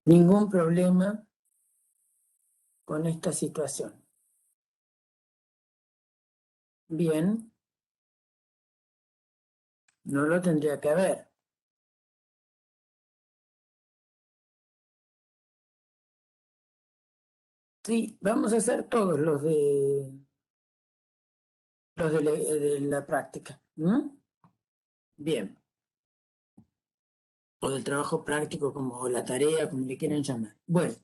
ningún problema con esta situación. Bien, no lo tendría que haber. Sí, vamos a hacer todos los de la práctica. Bien. O del trabajo práctico, como la tarea, como le quieran llamar. Bueno.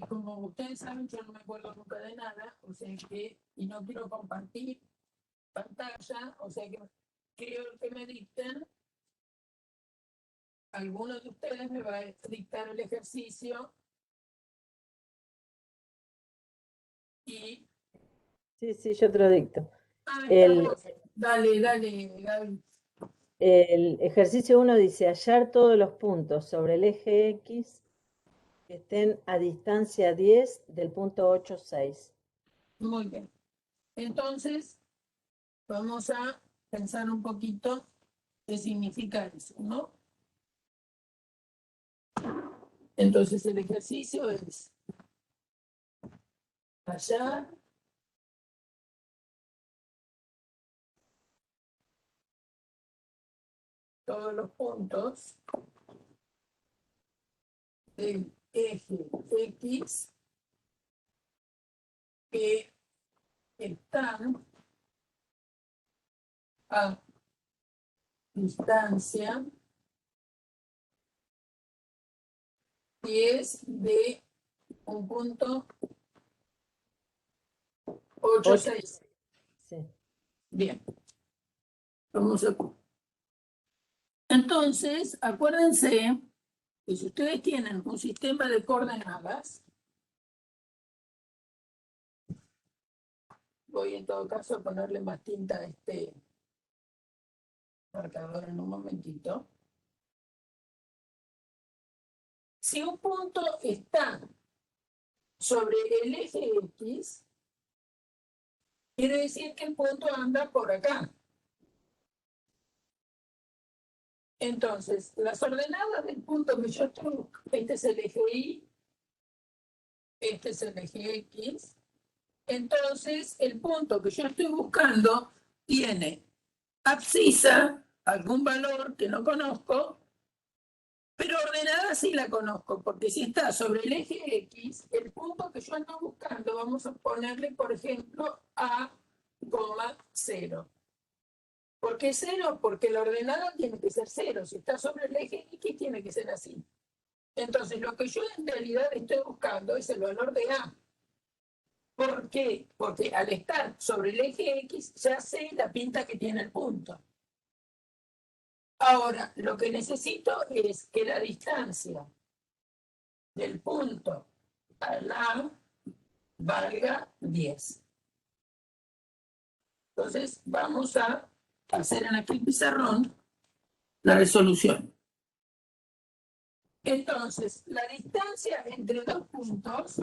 Como ustedes saben, yo no me acuerdo nunca de nada, o sea que, y no quiero compartir pantalla, o sea que creo que me dicten, alguno de ustedes me va a dictar el ejercicio y... Sí, yo te lo dicto. Dale, Gaby. El ejercicio 1 dice hallar todos los puntos sobre el eje X que estén a distancia 10 del punto 8, 6. Muy bien. Entonces, vamos a pensar un poquito qué significa eso, ¿no? Entonces, el ejercicio es hallar todos los puntos del eje X que están a distancia 10 de un punto 8, 6. Sí. Bien. Vamos a... Entonces, acuérdense que si ustedes tienen un sistema de coordenadas, voy en todo caso a ponerle más tinta a este marcador en un momentito. Si un punto está sobre el eje X, quiere decir que el punto anda por acá. Entonces, las ordenadas del punto que yo estoy, este es el eje Y, este es el eje X. Entonces, el punto que yo estoy buscando tiene abscisa, algún valor que no conozco, pero ordenada sí la conozco, porque si está sobre el eje X, el punto que yo ando buscando, vamos a ponerle, por ejemplo, A, 0. ¿Por qué 0? Porque la ordenada tiene que ser 0. Si está sobre el eje X, tiene que ser así. Entonces, lo que yo en realidad estoy buscando es el valor de A. ¿Por qué? Porque al estar sobre el eje X, ya sé la pinta que tiene el punto. Ahora, lo que necesito es que la distancia del punto a la valga 10. Entonces, vamos a hacer en aquel pizarrón la resolución. Entonces, la distancia entre dos puntos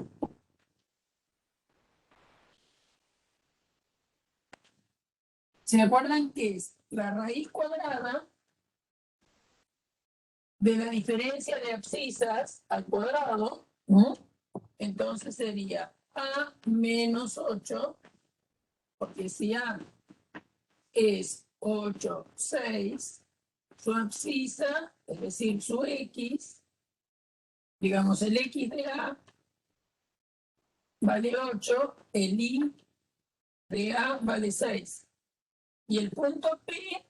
¿se acuerdan que es la raíz cuadrada de la diferencia de abscisas al cuadrado? Entonces sería A menos 8, porque si A es 8, 6, su abscisa, es decir, su X, digamos el X de A, vale 8, el Y de A vale 6. Y el punto P,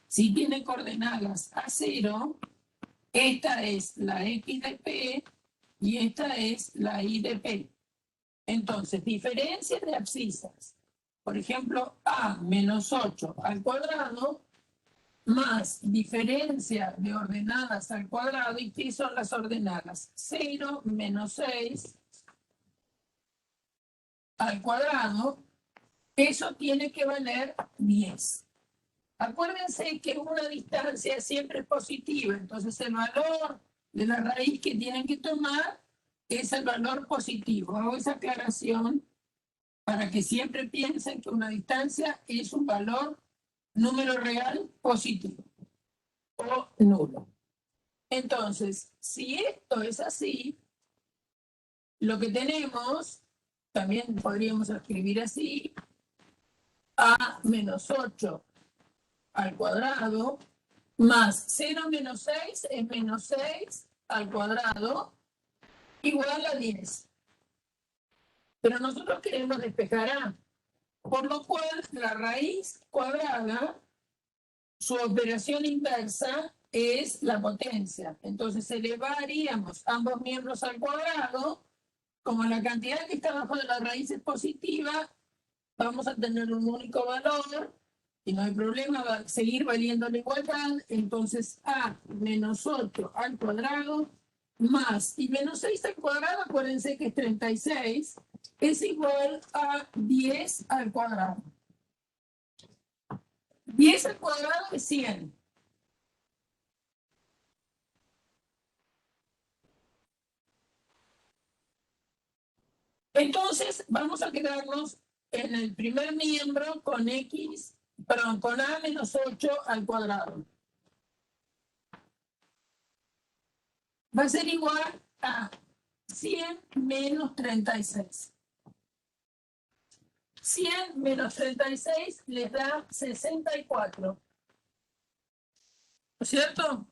si tiene coordenadas a 0, esta es la X de P y esta es la Y de P. Entonces, diferencia de abscisas. Por ejemplo, A menos 8 al cuadrado más diferencia de ordenadas al cuadrado. ¿Y qué son las ordenadas? 0 menos 6 al cuadrado. Eso tiene que valer 10. Acuérdense que una distancia siempre es positiva. Entonces, el valor de la raíz que tienen que tomar es el valor positivo. Hago esa aclaración para que siempre piensen que una distancia es un valor número real positivo o nulo. Entonces, si esto es así, lo que tenemos, también podríamos escribir así, a menos 8 al cuadrado, más 0 menos 6 es menos 6 al cuadrado, igual a 10. Pero nosotros queremos despejar A, por lo cual la raíz cuadrada, su operación inversa es la potencia. Entonces elevaríamos ambos miembros al cuadrado. Como la cantidad que está abajo de la raíz es positiva, vamos a tener un único valor y no hay problema, va a seguir valiendo la igualdad. Entonces A menos 8 al cuadrado más y menos 6 al cuadrado, acuérdense que es 36, es igual a 10 al cuadrado. 10 al cuadrado es 100. Entonces, vamos a quedarnos en el primer miembro con X, perdón, con A menos 8 al cuadrado. Va a ser igual a 100 menos 36. 100 menos 36 les da 64. ¿No es cierto?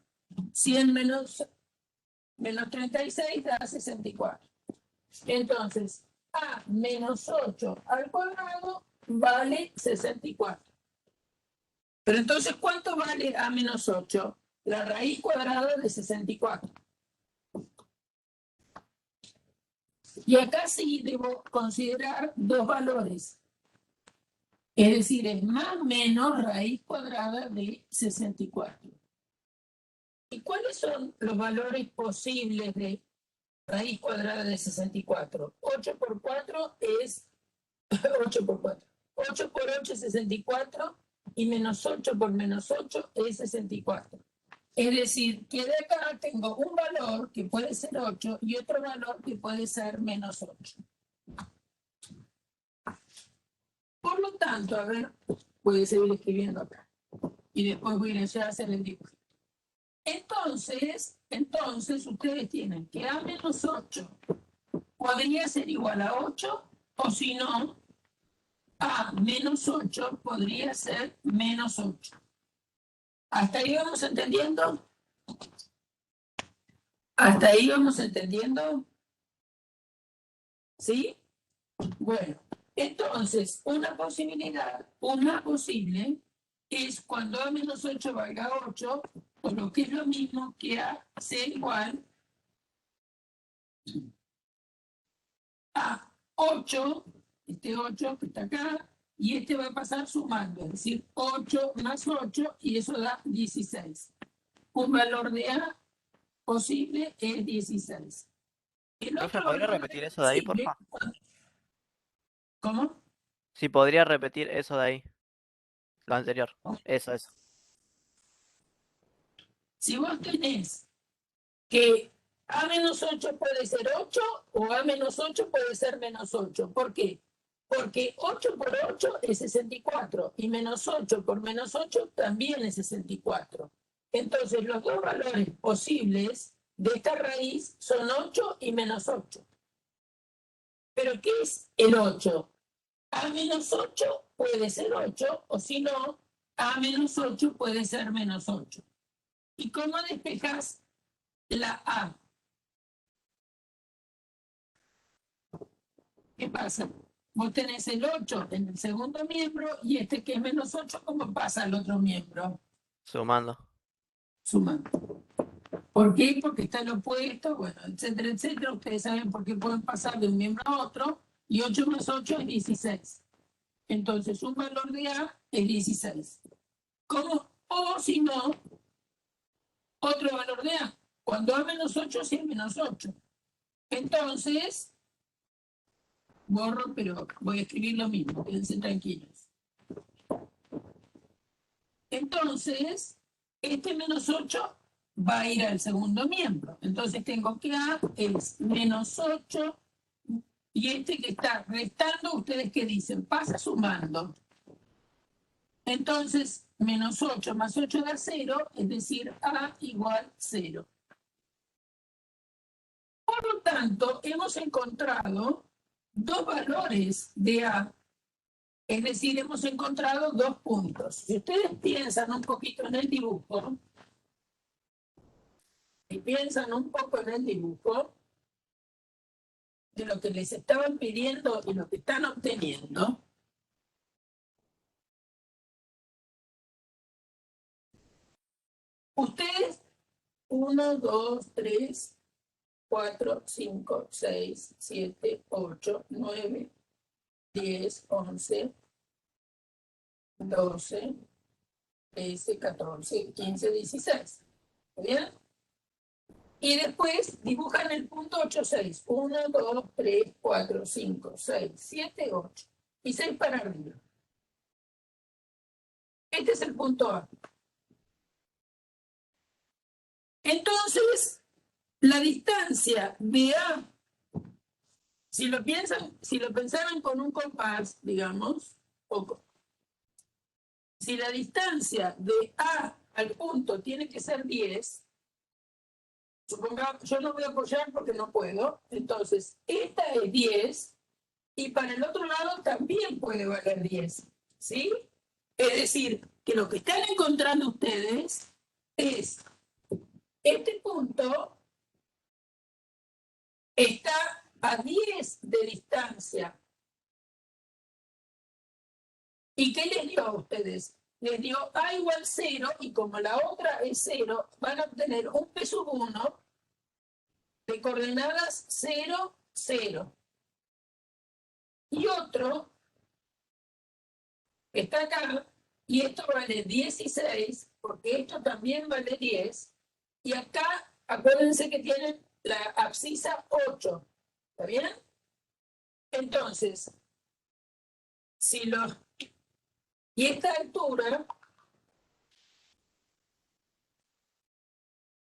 100 menos 36 da 64. Entonces, A menos 8 al cuadrado vale 64. Pero entonces, ¿cuánto vale A menos 8? La raíz cuadrada de 64. Y acá sí debo considerar dos valores. Es decir, es más o menos raíz cuadrada de 64. ¿Y cuáles son los valores posibles de raíz cuadrada de 64? 8 por 4 es 8 por 4. 8 por 8 es 64 y menos 8 por menos 8 es 64. Es decir, que de acá tengo un valor que puede ser 8 y otro valor que puede ser menos 8. Por lo tanto, a ver, puede seguir escribiendo acá. Y después voy a ir a hacer el dibujo. Entonces ustedes tienen que A menos 8 podría ser igual a 8, o si no, A menos 8 podría ser menos 8. ¿Hasta ahí vamos entendiendo? ¿Hasta ahí vamos entendiendo? ¿Sí? Bueno, entonces, una posible, es cuando A menos 8 valga 8, o lo que es lo mismo que A sea igual a 8, este 8 que está acá, y este va a pasar sumando, es decir, 8 más 8, y eso da 16. Un valor de A posible es 16. El Profe, otro ¿podría valor repetir de eso de ahí, posible, porfa? ¿cómo? Sí, podría repetir eso de ahí, lo anterior. Eso. Si vos tenés que A menos 8 puede ser 8 o A menos 8 puede ser menos 8. ¿Por qué? Porque 8 por 8 es 64 y menos 8 por menos 8 también es 64. Entonces, los dos valores posibles de esta raíz son 8 y menos 8. ¿Pero qué es el 8? A menos 8 puede ser 8, o si no, A menos 8 puede ser menos 8. ¿Y cómo despejas la A? ¿Qué pasa? Vos tenés el 8 en el segundo miembro y este que es menos 8, ¿cómo pasa al otro miembro? Sumando. Sumando. ¿Por qué? Porque está el opuesto, bueno, etcétera, etcétera. Ustedes saben por qué pueden pasar de un miembro a otro, y 8 más 8 es 16. Entonces, un valor de A es 16. ¿Cómo? O si no, otro valor de A. Cuando A menos 8, sí es menos 8. Entonces, borro, pero voy a escribir lo mismo, quédense tranquilos. Entonces, este menos 8 va a ir al segundo miembro. Entonces tengo que A es menos 8 y este que está restando, ¿ustedes qué dicen? Pasa sumando. Entonces, menos 8 más 8 da 0, es decir, A igual 0. tanto, hemos encontrado dos valores de A. Es decir, hemos encontrado dos puntos. Si ustedes piensan un poquito en el dibujo, y piensan un poco en el dibujo de lo que les estaban pidiendo y lo que están obteniendo, ustedes 1, 2, 3, 4, 5, 6, 7, 8, 9, 10, 11, 12, 13, 14, 15, 16. ¿Está bien? Y después dibujan el punto 8, 6. 1, 2, 3, 4, 5, 6, 7, 8. Y 6 para arriba. Este es el punto A. Entonces, la distancia de A, si lo pensaran con un compás, digamos, si la distancia de A al punto tiene que ser 10, supongamos, yo no voy a apoyar porque no puedo, entonces esta es 10 y para el otro lado también puede valer 10, ¿sí? Es decir, que lo que están encontrando ustedes es este punto está a 10 de distancia. ¿Y qué les dio a ustedes? Les dio A igual 0 y como la otra es 0, van a obtener un P sub 1 de coordenadas 0, 0. Y otro está acá y esto vale 16 porque esto también vale 10. Y acá, acuérdense que tienen la abscisa 8. ¿Está bien? Entonces, si los... Y esta altura...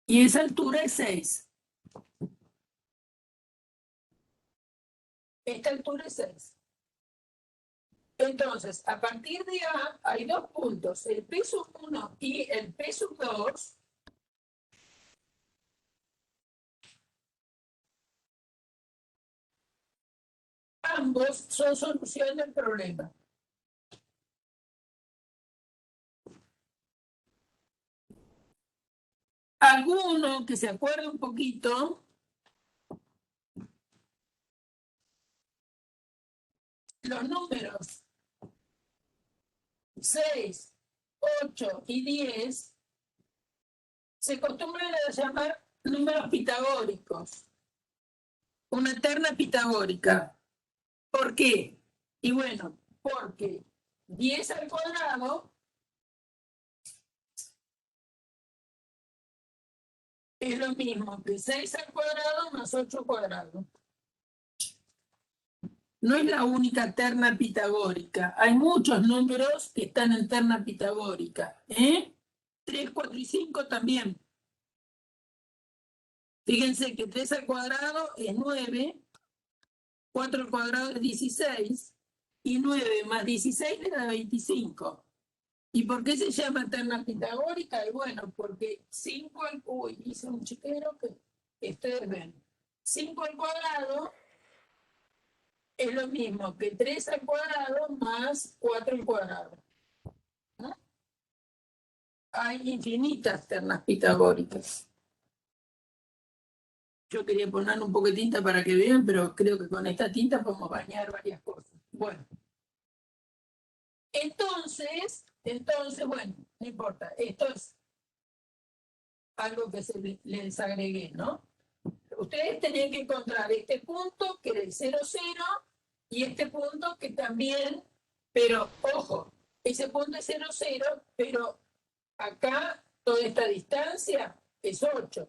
Y esa altura es 6. Esta altura es 6. Entonces, a partir de A hay dos puntos, el P sub 1 y el P sub 2. Ambos son solución del problema. Alguno que se acuerde un poquito, los números 6, 8 y 10 se acostumbran a llamar números pitagóricos, una terna pitagórica. ¿Por qué? Y bueno, porque 10 al cuadrado es lo mismo que 6 al cuadrado más 8 al cuadrado. No es la única terna pitagórica. Hay muchos números que están en terna pitagórica. 3, 4 y 5 también. Fíjense que 3 al cuadrado es 9, 4 al cuadrado es 16, y 9 más 16 le da 25. ¿Y por qué se llama terna pitagórica? Y bueno, porque 5 al... Uy, hice un chiquero que ustedes ven. 5 al cuadrado es lo mismo que 3 al cuadrado más 4 al cuadrado. ¿No? Hay infinitas ternas pitagóricas. Yo quería poner un poco de tinta para que vean, pero creo que con esta tinta podemos bañar varias cosas. Bueno. Entonces, bueno, no importa. Esto es algo que les agregué, ¿no? Ustedes tenían que encontrar este punto que era el 0, 0 y este punto que también, pero ojo, ese punto es 0, 0, pero acá toda esta distancia es 8.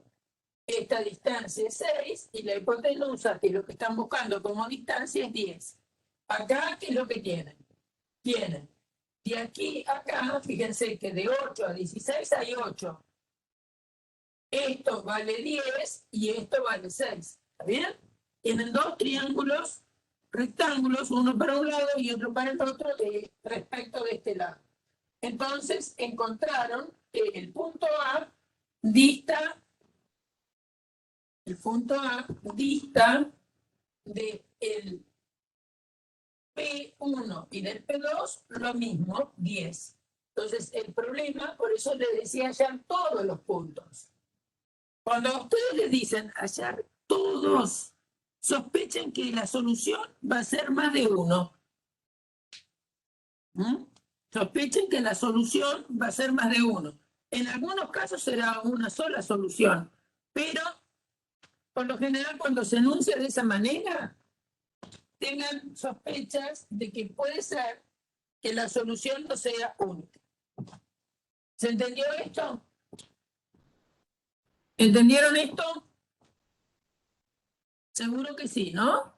Esta distancia es 6 y la hipotenusa, que es lo que están buscando como distancia, es 10. Acá, ¿qué es lo que tienen? Tienen. De aquí a acá, fíjense que de 8 a 16 hay 8. Esto vale 10 y esto vale 6. ¿Está bien? Tienen dos triángulos rectángulos, uno para un lado y otro para el otro, respecto de este lado. Entonces, encontraron que el punto A dista El punto A dista del P1 y del P2 lo mismo, 10. Entonces, el problema, por eso le decía hallar todos los puntos. Cuando a ustedes les dicen hallar todos, sospechen que la solución va a ser más de uno. Sospechen que la solución va a ser más de uno. En algunos casos será una sola solución, pero por lo general cuando se enuncia de esa manera, tengan sospechas de que puede ser que la solución no sea única. ¿Se entendió esto? ¿Entendieron esto? Seguro que sí, ¿no?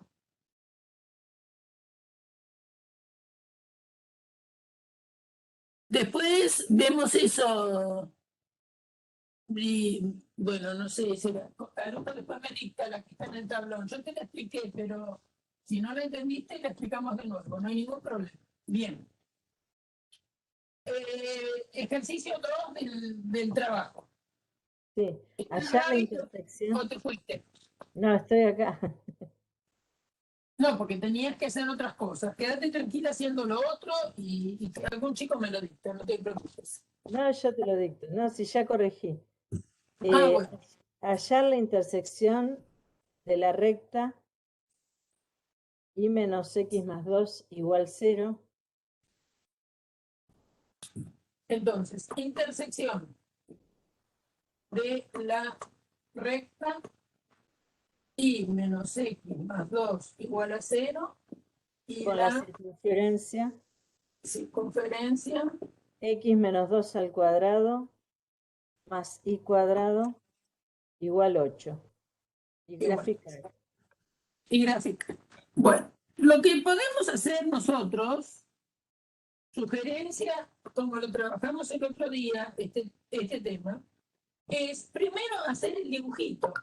Después vemos eso. Y, bueno, no sé, después me dicta la que está en el tablón. Yo te la expliqué, pero si no la entendiste, la explicamos de nuevo, no hay ningún problema. Bien. Ejercicio 2 del trabajo. Sí, hallar la intersección. ¿O te fuiste? No, estoy acá. No, porque tenías que hacer otras cosas. Quédate tranquila haciendo lo otro y que algún chico me lo dicta, no te preocupes. No, yo te lo dicto. No, si ya corregí. Bueno. Hallar la intersección de la recta y menos x más 2 igual 0. Entonces, intersección de la recta y menos x más 2 igual a 0 y Con la circunferencia x menos 2 al cuadrado más y cuadrado igual 8. Y graficar. Y graficar. Bueno, lo que podemos hacer nosotros, sugerencia, como lo trabajamos el otro día, este tema, es primero hacer el dibujito.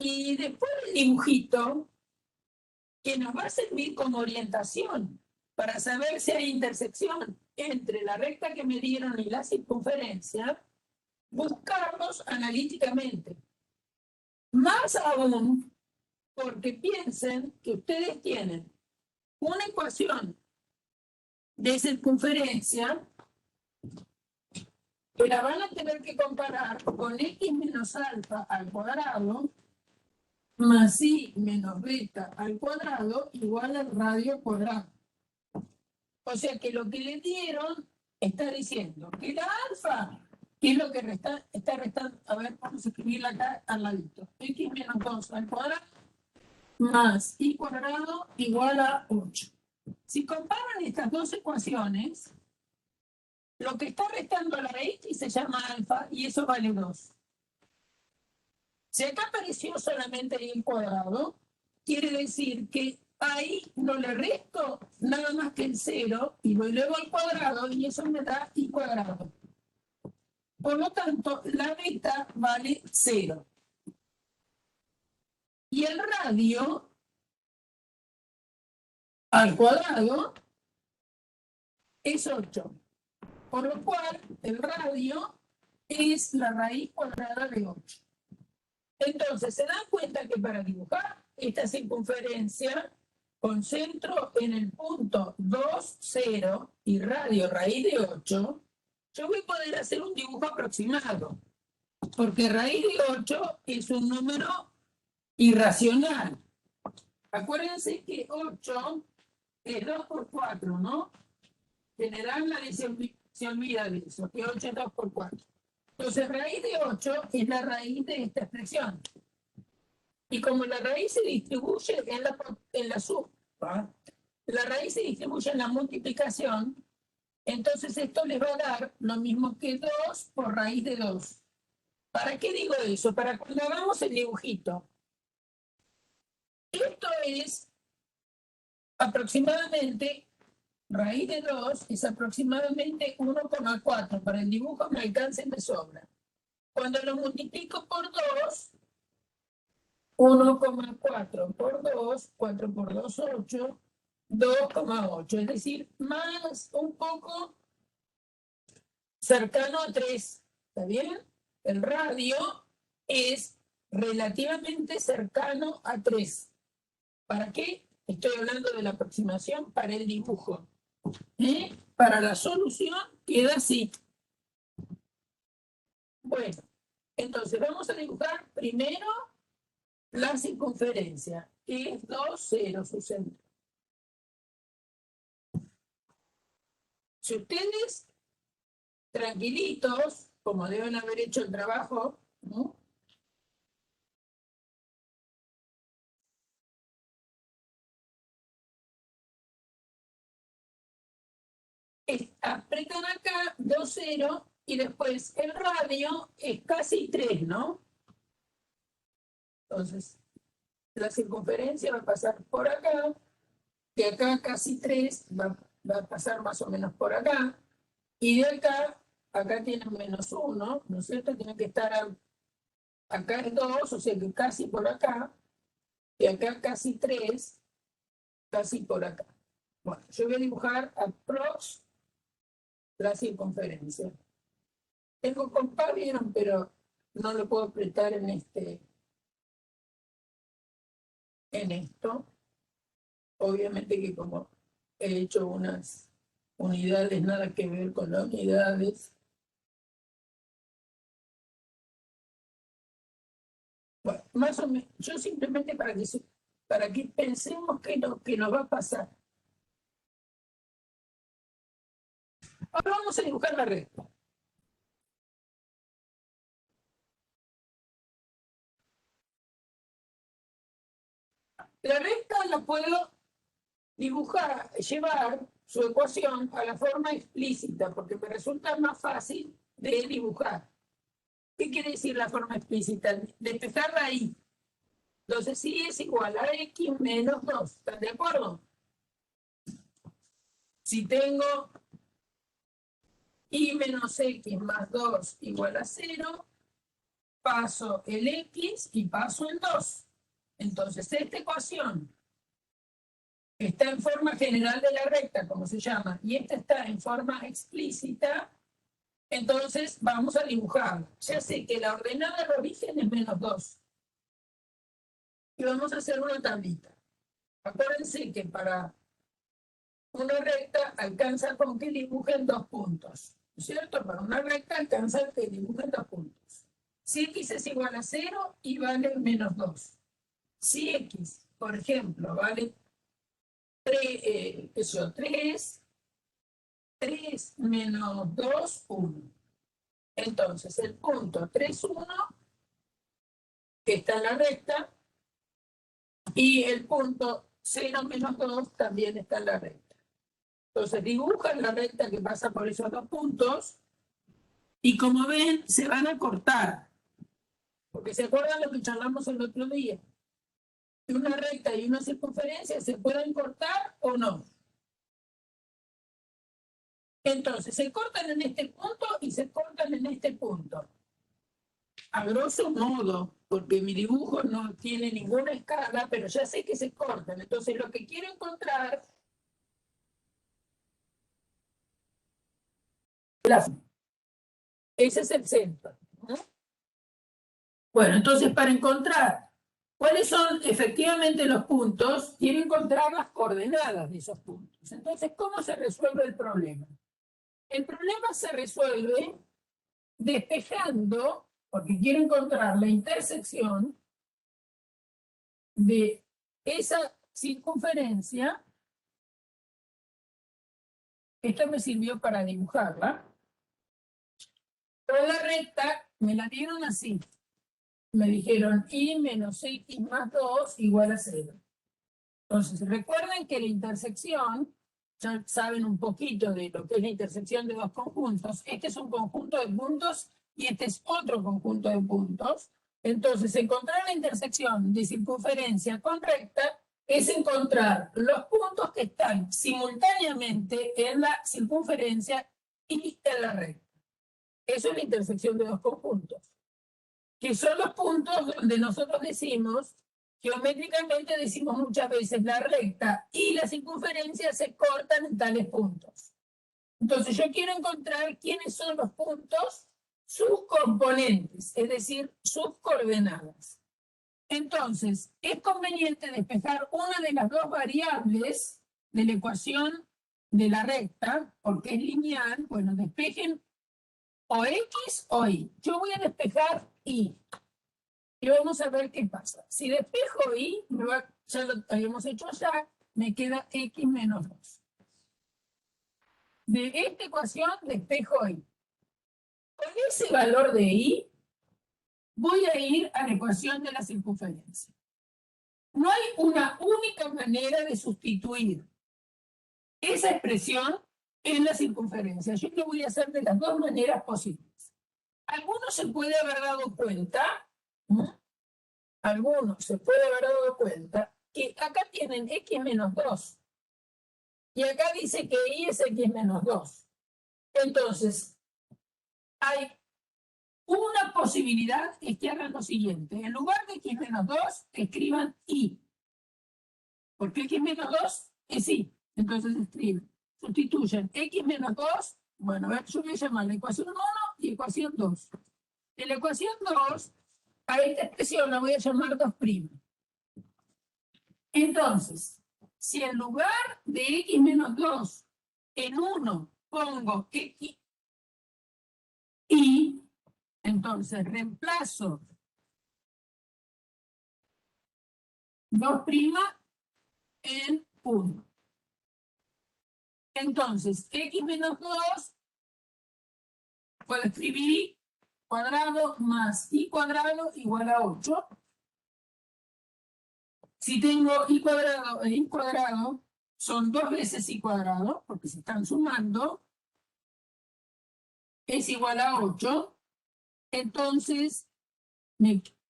Y después del dibujito, que nos va a servir como orientación para saber si hay intersección entre la recta que me dieron y la circunferencia, buscarlos analíticamente. Más aún, porque piensen que ustedes tienen una ecuación de circunferencia que la van a tener que comparar con x menos alfa al cuadrado más y menos beta al cuadrado igual al radio cuadrado. O sea que lo que le dieron está diciendo que la alfa, que es lo que está restando, a ver, vamos a escribirla acá al ladito, x menos 2 al cuadrado más y cuadrado igual a 8. Si comparan estas dos ecuaciones, lo que está restando a la x se llama alfa y eso vale 2. Si acá apareció solamente y cuadrado, quiere decir que ahí no le resto nada más que el 0 y lo elevo al cuadrado y eso me da y cuadrado. Por lo tanto, la beta vale 0. Y el radio al cuadrado es 8. Por lo cual, el radio es la raíz cuadrada de 8. Entonces, se dan cuenta que para dibujar esta circunferencia con centro en el punto 2, 0 y radio raíz de 8, yo voy a poder hacer un dibujo aproximado, porque raíz de 8 es un número irracional. Acuérdense que 8 es 2 por 4, ¿no? En general nadie se olvida de eso, que 8 es 2 por 4. Entonces, raíz de 8 es la raíz de esta expresión. Y como la raíz se distribuye en la suma, la raíz se distribuye en la multiplicación, entonces esto les va a dar lo mismo que 2 por raíz de 2. ¿Para qué digo eso? Para cuando hagamos el dibujito. Esto es aproximadamente, raíz de 2 es aproximadamente 1,4. Para el dibujo me alcanza y me sobra. Cuando lo multiplico por 2, 1,4 por 2, 4 por 2, 8, 2,8. Es decir, más un poco cercano a 3. ¿Está bien? El radio es relativamente cercano a 3. ¿Para qué? Estoy hablando de la aproximación para el dibujo. Para la solución queda así. Bueno, entonces vamos a dibujar primero la circunferencia, que es 2, 0, su centro. Si ustedes, tranquilitos, como deben haber hecho el trabajo, ¿no? Apretan acá 2, 0 y después el radio es casi 3, ¿no? Entonces, la circunferencia va a pasar por acá, de acá casi 3, va a pasar más o menos por acá, y de acá tienen menos 1, ¿no es cierto? Tiene que estar acá es 2, o sea que casi por acá, y acá casi 3, casi por acá. Bueno, yo voy a dibujar aprox la circunferencia. Tengo compás, vieron, pero no lo puedo apretar en esto. Obviamente que como he hecho unas unidades, nada que ver con las unidades. Bueno, más o menos, yo simplemente para que pensemos que nos va a pasar. Ahora vamos a dibujar la recta. La recta la puedo dibujar, llevar su ecuación a la forma explícita, porque me resulta más fácil de dibujar. ¿Qué quiere decir la forma explícita? Despejarla ahí. Entonces, sí es igual a x menos 2. ¿Están de acuerdo? Si tengo y menos x más 2 igual a 0, paso el x y paso el 2. Entonces, esta ecuación está en forma general de la recta, como se llama, y esta está en forma explícita. Entonces, vamos a dibujar. Ya sé que la ordenada de origen es menos 2. Y vamos a hacer una tablita. Acuérdense que para una recta alcanza con que dibujen 2 puntos. ¿Cierto? Para una recta alcanza que dibujen 2 puntos. Si x es igual a 0 y vale menos 2. Si x, por ejemplo, vale 3 menos 2, 1. Entonces, el punto 3, 1, que está en la recta, y el punto 0 menos 2 también está en la recta. Entonces, dibujan la recta que pasa por esos 2 puntos, y como ven, se van a cortar. Porque se acuerdan lo que charlamos el otro día. Que una recta y una circunferencia se pueden cortar o no. Entonces, se cortan en este punto y se cortan en este punto. A grosso modo, porque mi dibujo no tiene ninguna escala, pero ya sé que se cortan. Entonces, lo que quiero encontrar... Ese es el centro, ¿no? Bueno, entonces, para encontrar cuáles son efectivamente los puntos, quiero encontrar las coordenadas de esos puntos. Entonces, ¿cómo se resuelve el problema? El problema se resuelve despejando, porque quiero encontrar la intersección de esa circunferencia. Esto me sirvió para dibujarla. Pero la recta me la dieron así. Me dijeron y menos x más 2 igual a 0. Entonces, recuerden que la intersección, ya saben un poquito de lo que es la intersección de dos conjuntos. Este es un conjunto de puntos y este es otro conjunto de puntos. Entonces, encontrar la intersección de circunferencia con recta es encontrar los puntos que están simultáneamente en la circunferencia y en la recta. Eso es la intersección de dos conjuntos, que son los puntos donde nosotros decimos, geométricamente decimos muchas veces, la recta y la circunferencia se cortan en tales puntos. Entonces yo quiero encontrar quiénes son los puntos, sus componentes, es decir, sus coordenadas. Entonces, es conveniente despejar una de las dos variables de la ecuación de la recta, porque es lineal. Bueno, despejen o X o Y. Yo voy a despejar Y. Y vamos a ver qué pasa. Si despejo Y, ya lo habíamos hecho allá, me queda X menos 2. De esta ecuación despejo Y. Con ese valor de Y, voy a ir a la ecuación de la circunferencia. No hay una única manera de sustituir esa expresión en la circunferencia. Yo lo voy a hacer de las dos maneras posibles. Algunos se puede haber dado cuenta, ¿no? Algunos se puede haber dado cuenta que acá tienen X menos 2. Y acá dice que Y es X menos 2. Entonces, hay una posibilidad, es que hagan lo siguiente. En lugar de X menos 2, escriban Y. Porque X menos 2 es Y. Entonces escriben, sustituyen X menos 2. Bueno, a ver, yo voy a llamar la ecuación 1 y ecuación 2. En la ecuación 2, a esta expresión la voy a llamar 2'. Entonces, si en lugar de X menos 2, en 1 pongo X, Y, entonces reemplazo 2' en 1. Entonces, X menos 2, puedo escribir Y cuadrado más Y cuadrado igual a 8. Si tengo Y cuadrado e Y cuadrado, son 2 veces Y cuadrado, porque se están sumando, es igual a 8. Entonces,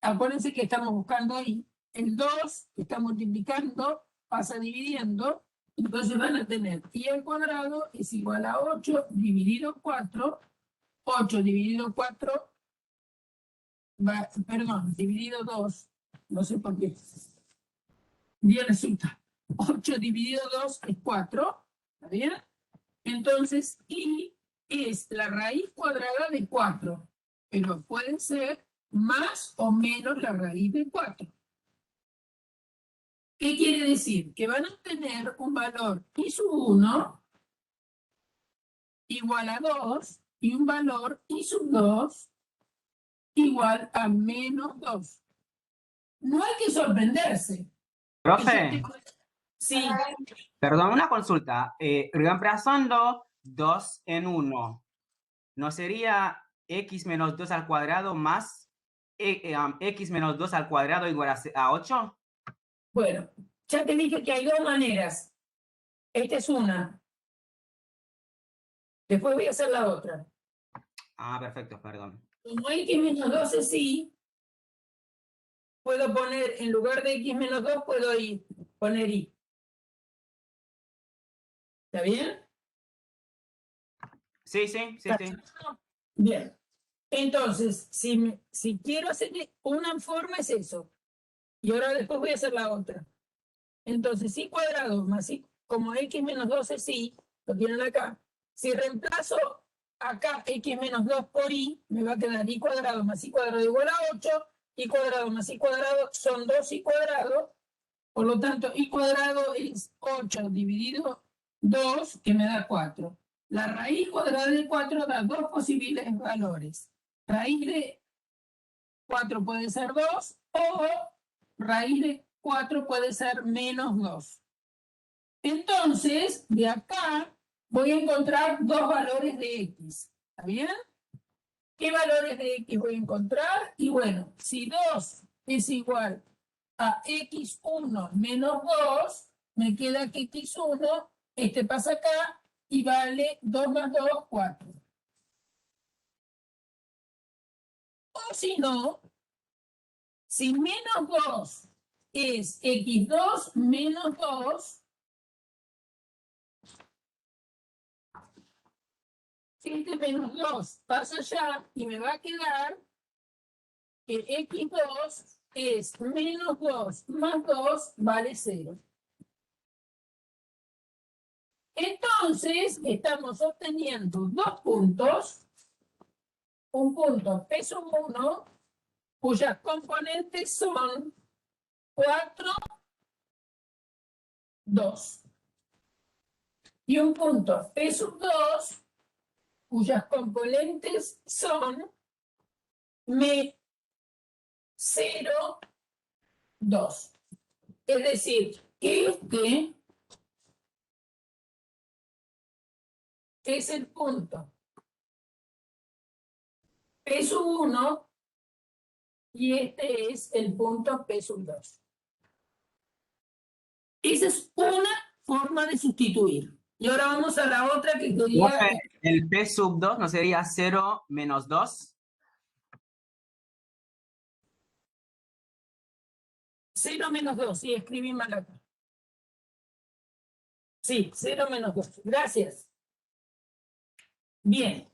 acuérdense que estamos buscando ahí el 2 que está multiplicando, pasa dividiendo, entonces van a tener Y al cuadrado es igual a 8 dividido 4, 8 dividido 4, dividido 2, no sé por qué, bien resulta, 8 dividido 2 es 4, ¿está bien? Entonces, Y es la raíz cuadrada de 4, pero puede ser más o menos la raíz de 4. ¿Qué quiere decir? Que van a obtener un valor I sub 1 igual a 2 y un valor I sub 2 igual a menos 2. No hay que sorprenderse. Profe, Sí, perdón, una consulta. Reemplazando 2 en 1, ¿no sería X menos 2 al cuadrado más X menos 2 al cuadrado igual a 8? bueno, ya te dije que hay dos maneras. Esta es una. Después voy a hacer la otra. Ah, perfecto, perdón. Como X menos 2 es Y, puedo poner, en lugar de X menos 2, puedo poner Y. ¿Está bien? Sí, sí, sí, sí. Bien. Entonces, si quiero hacer una forma es eso. Y ahora después voy a hacer la otra. Entonces, Y cuadrado más Y, como X menos 2 es Y, lo tienen acá. Si reemplazo acá X menos 2 por Y, me va a quedar Y cuadrado más Y cuadrado igual a 8. Y cuadrado más Y cuadrado son 2Y cuadrado. Por lo tanto, Y cuadrado es 8 dividido 2, que me da 4. La raíz cuadrada de 4 da dos posibles valores. Raíz de 4 puede ser 2 o raíz de 4 puede ser menos 2. Entonces, de acá voy a encontrar dos valores de X. ¿Está bien? ¿Qué valores de X voy a encontrar? Y bueno, si 2 es igual a X1 menos 2, me queda que X1, este pasa acá y vale 2 más 2, 4. O si no, si menos 2 es X2 menos 2, este menos 2 pasa allá y me va a quedar que X2 es menos 2 más 2 vale 0. Entonces, estamos obteniendo dos puntos, un punto P sub 1, cuyas componentes son 4, 2. Y un punto P sub 2, cuyas componentes son 0, 2. Es decir, este es el punto P sub 1 y este es el punto P sub 2. Esa es una forma de sustituir. Y ahora vamos a la otra que quería... Profe, el P sub 2 no sería 0 menos 2. 0 menos 2, sí, escribí mal acá. Sí, 0 menos 2. Gracias. Bien.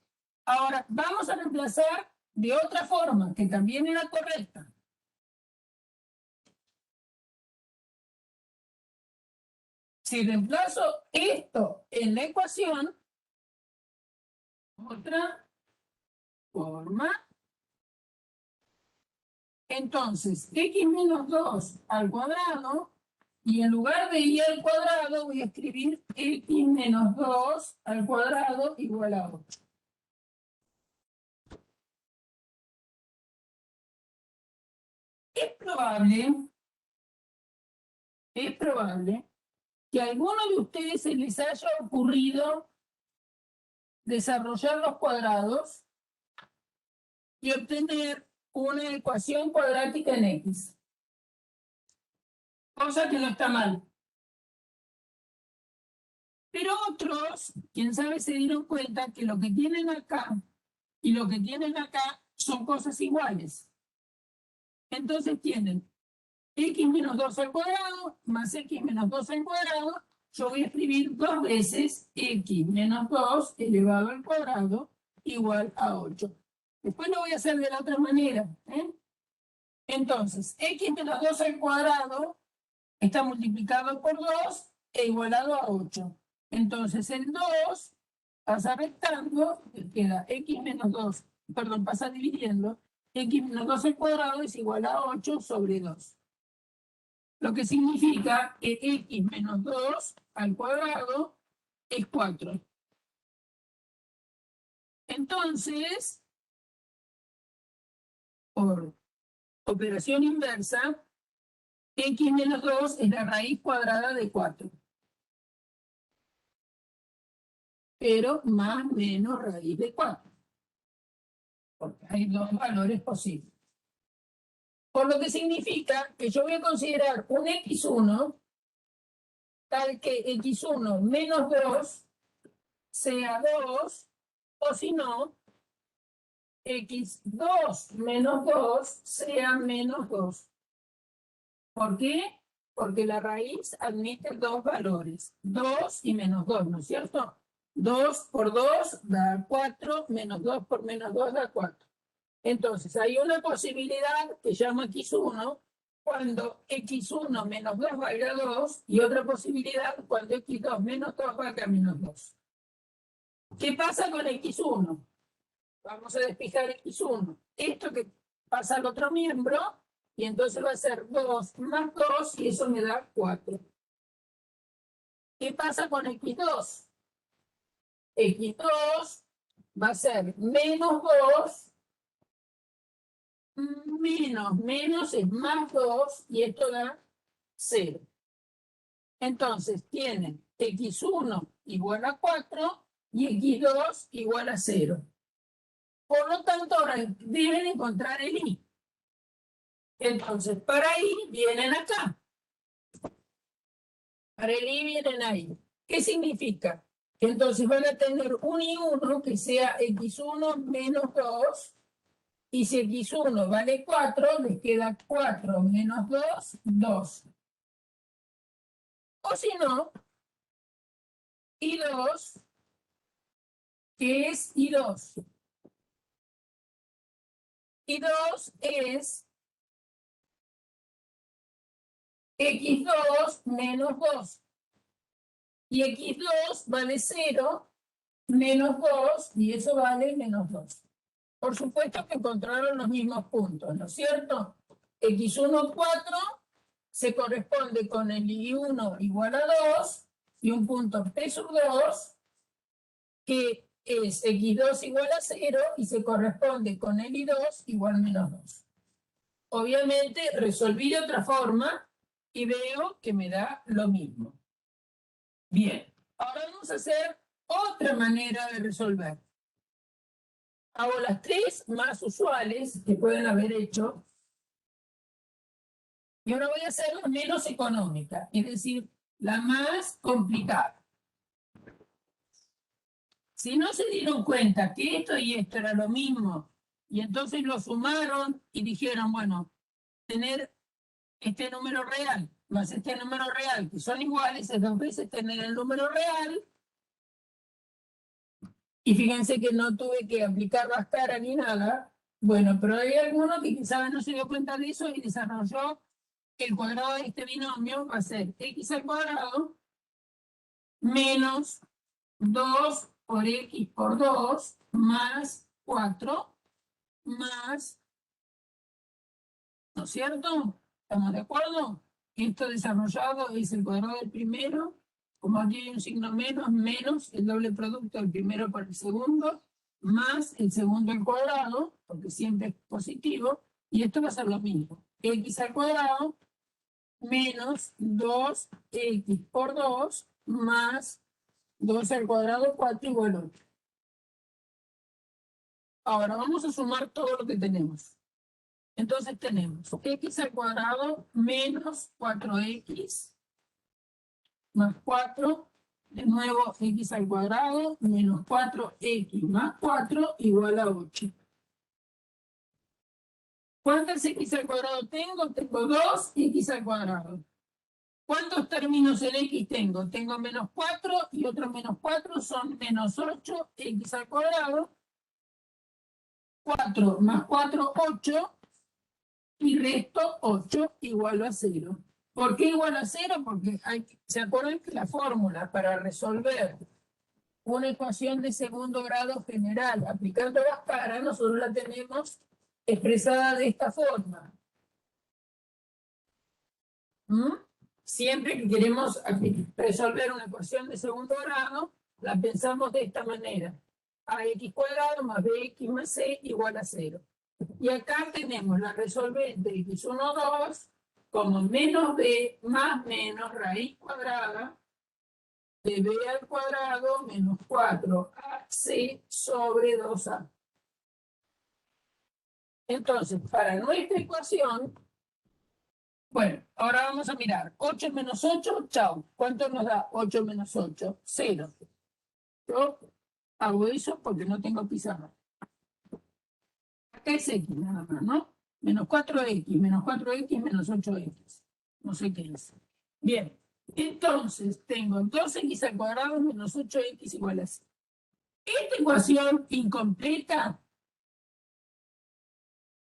Ahora vamos a reemplazar de otra forma, que también era correcta. Si reemplazo esto en la ecuación, otra forma, entonces x menos 2 al cuadrado, y en lugar de y al cuadrado voy a escribir x menos 2 al cuadrado igual a 8. Es probable que a alguno de ustedes se les haya ocurrido desarrollar los cuadrados y obtener una ecuación cuadrática en X. Cosa que no está mal. Pero otros, quién sabe, se dieron cuenta que lo que tienen acá y lo que tienen acá son cosas iguales. Entonces tienen x menos 2 al cuadrado más x menos 2 al cuadrado. Yo voy a escribir 2 veces x menos 2 elevado al cuadrado igual a 8. Después lo voy a hacer de la otra manera. Entonces, x menos 2 al cuadrado está multiplicado por 2 e igualado a 8. Entonces, el 2 pasa restando, queda x menos 2, perdón, pasa dividiendo, x menos 2 al cuadrado es igual a 8 sobre 2. Lo que significa que x menos 2 al cuadrado es 4. Entonces, por operación inversa, x menos 2 es la raíz cuadrada de 4. Pero más menos raíz de 4. Porque hay dos valores posibles. Por lo que significa que yo voy a considerar un x1 tal que x1 menos 2 sea 2, o si no, x2 menos 2 sea menos 2. ¿Por qué? Porque la raíz admite dos valores, 2 y menos 2, ¿no es cierto? 2 por 2 da 4, menos 2 por menos 2 da 4. Entonces, hay una posibilidad que llamo x1 cuando x1 menos 2 valga 2 y otra posibilidad cuando x2 menos 2 valga menos 2. ¿Qué pasa con x1? Vamos a despejar x1. Esto que pasa al otro miembro y entonces va a ser 2 más 2 y eso me da 4. ¿Qué pasa con x2? x2 va a ser menos 2 menos es más 2 y esto da 0. Entonces tienen x1 igual a 4 y x2 igual a 0. Por lo tanto, ahora deben encontrar el y. Entonces, para y vienen acá. Para el y vienen ahí. ¿Qué significa? Que entonces van a tener un y 1 que sea x1 menos 2. Y si x1 vale 4, les queda 4 menos 2, 2. O si no, y2, ¿qué es y2? y2 es x2 menos 2. Y x2 vale 0 menos 2 y eso vale menos 2. Por supuesto que encontraron los mismos puntos, ¿no es cierto? x1, 4, se corresponde con el I1 igual a 2 y un punto P sub 2 que es X2 igual a 0 y se corresponde con el I2 igual a menos 2. Obviamente resolví de otra forma y veo que me da lo mismo. Bien, ahora vamos a hacer otra manera de resolver. Hago las tres más usuales que pueden haber hecho. Y ahora voy a hacer la menos económica, es decir, la más complicada. Si no se dieron cuenta que esto y esto era lo mismo, y entonces lo sumaron y dijeron, bueno, tener este número real más este número real, que son iguales, es 2 veces tener el número real. Y fíjense que no tuve que aplicar las caras ni nada. Bueno, pero hay alguno que quizás no se dio cuenta de eso y desarrolló que el cuadrado de este binomio va a ser x al cuadrado menos 2 por x por 2 más 4 más, ¿no es cierto? ¿Estamos de acuerdo? Esto desarrollado es el cuadrado del primero, como aquí hay un signo menos, menos el doble producto del primero por el segundo, más el segundo al cuadrado, porque siempre es positivo, y esto va a ser lo mismo. X al cuadrado menos 2x por 2 más 2 al cuadrado, 4 igual a 8. Ahora vamos a sumar todo lo que tenemos. Entonces tenemos x al cuadrado menos 4x más 4, de nuevo x al cuadrado menos 4x más 4 igual a 8. ¿Cuántas x al cuadrado tengo? Tengo 2x al cuadrado. ¿Cuántos términos en x tengo? Tengo menos 4 y otros menos 4 son menos 8x al cuadrado. 4 más 4, 8. Y resto 8 igual a 0. ¿Por qué igual a 0? Porque ¿se acuerdan que la fórmula para resolver una ecuación de segundo grado general aplicando las caras, nosotros la tenemos expresada de esta forma? Siempre que queremos resolver una ecuación de segundo grado, la pensamos de esta manera. AX cuadrado más BX más C igual a 0. Y acá tenemos la resolvente x1, 2 como menos b más menos raíz cuadrada de b al cuadrado menos 4ac sobre 2a. Entonces, para nuestra ecuación, bueno, ahora vamos a mirar. 8 menos 8, chao. ¿Cuánto nos da 8 menos 8? 0. Yo hago eso porque no tengo pizarra. Acá es x nada más, ¿no? Menos 4x, menos 4x, menos 8x. No sé qué es. Bien, entonces tengo 2x al cuadrado menos 8x igual a 0. Esta ecuación incompleta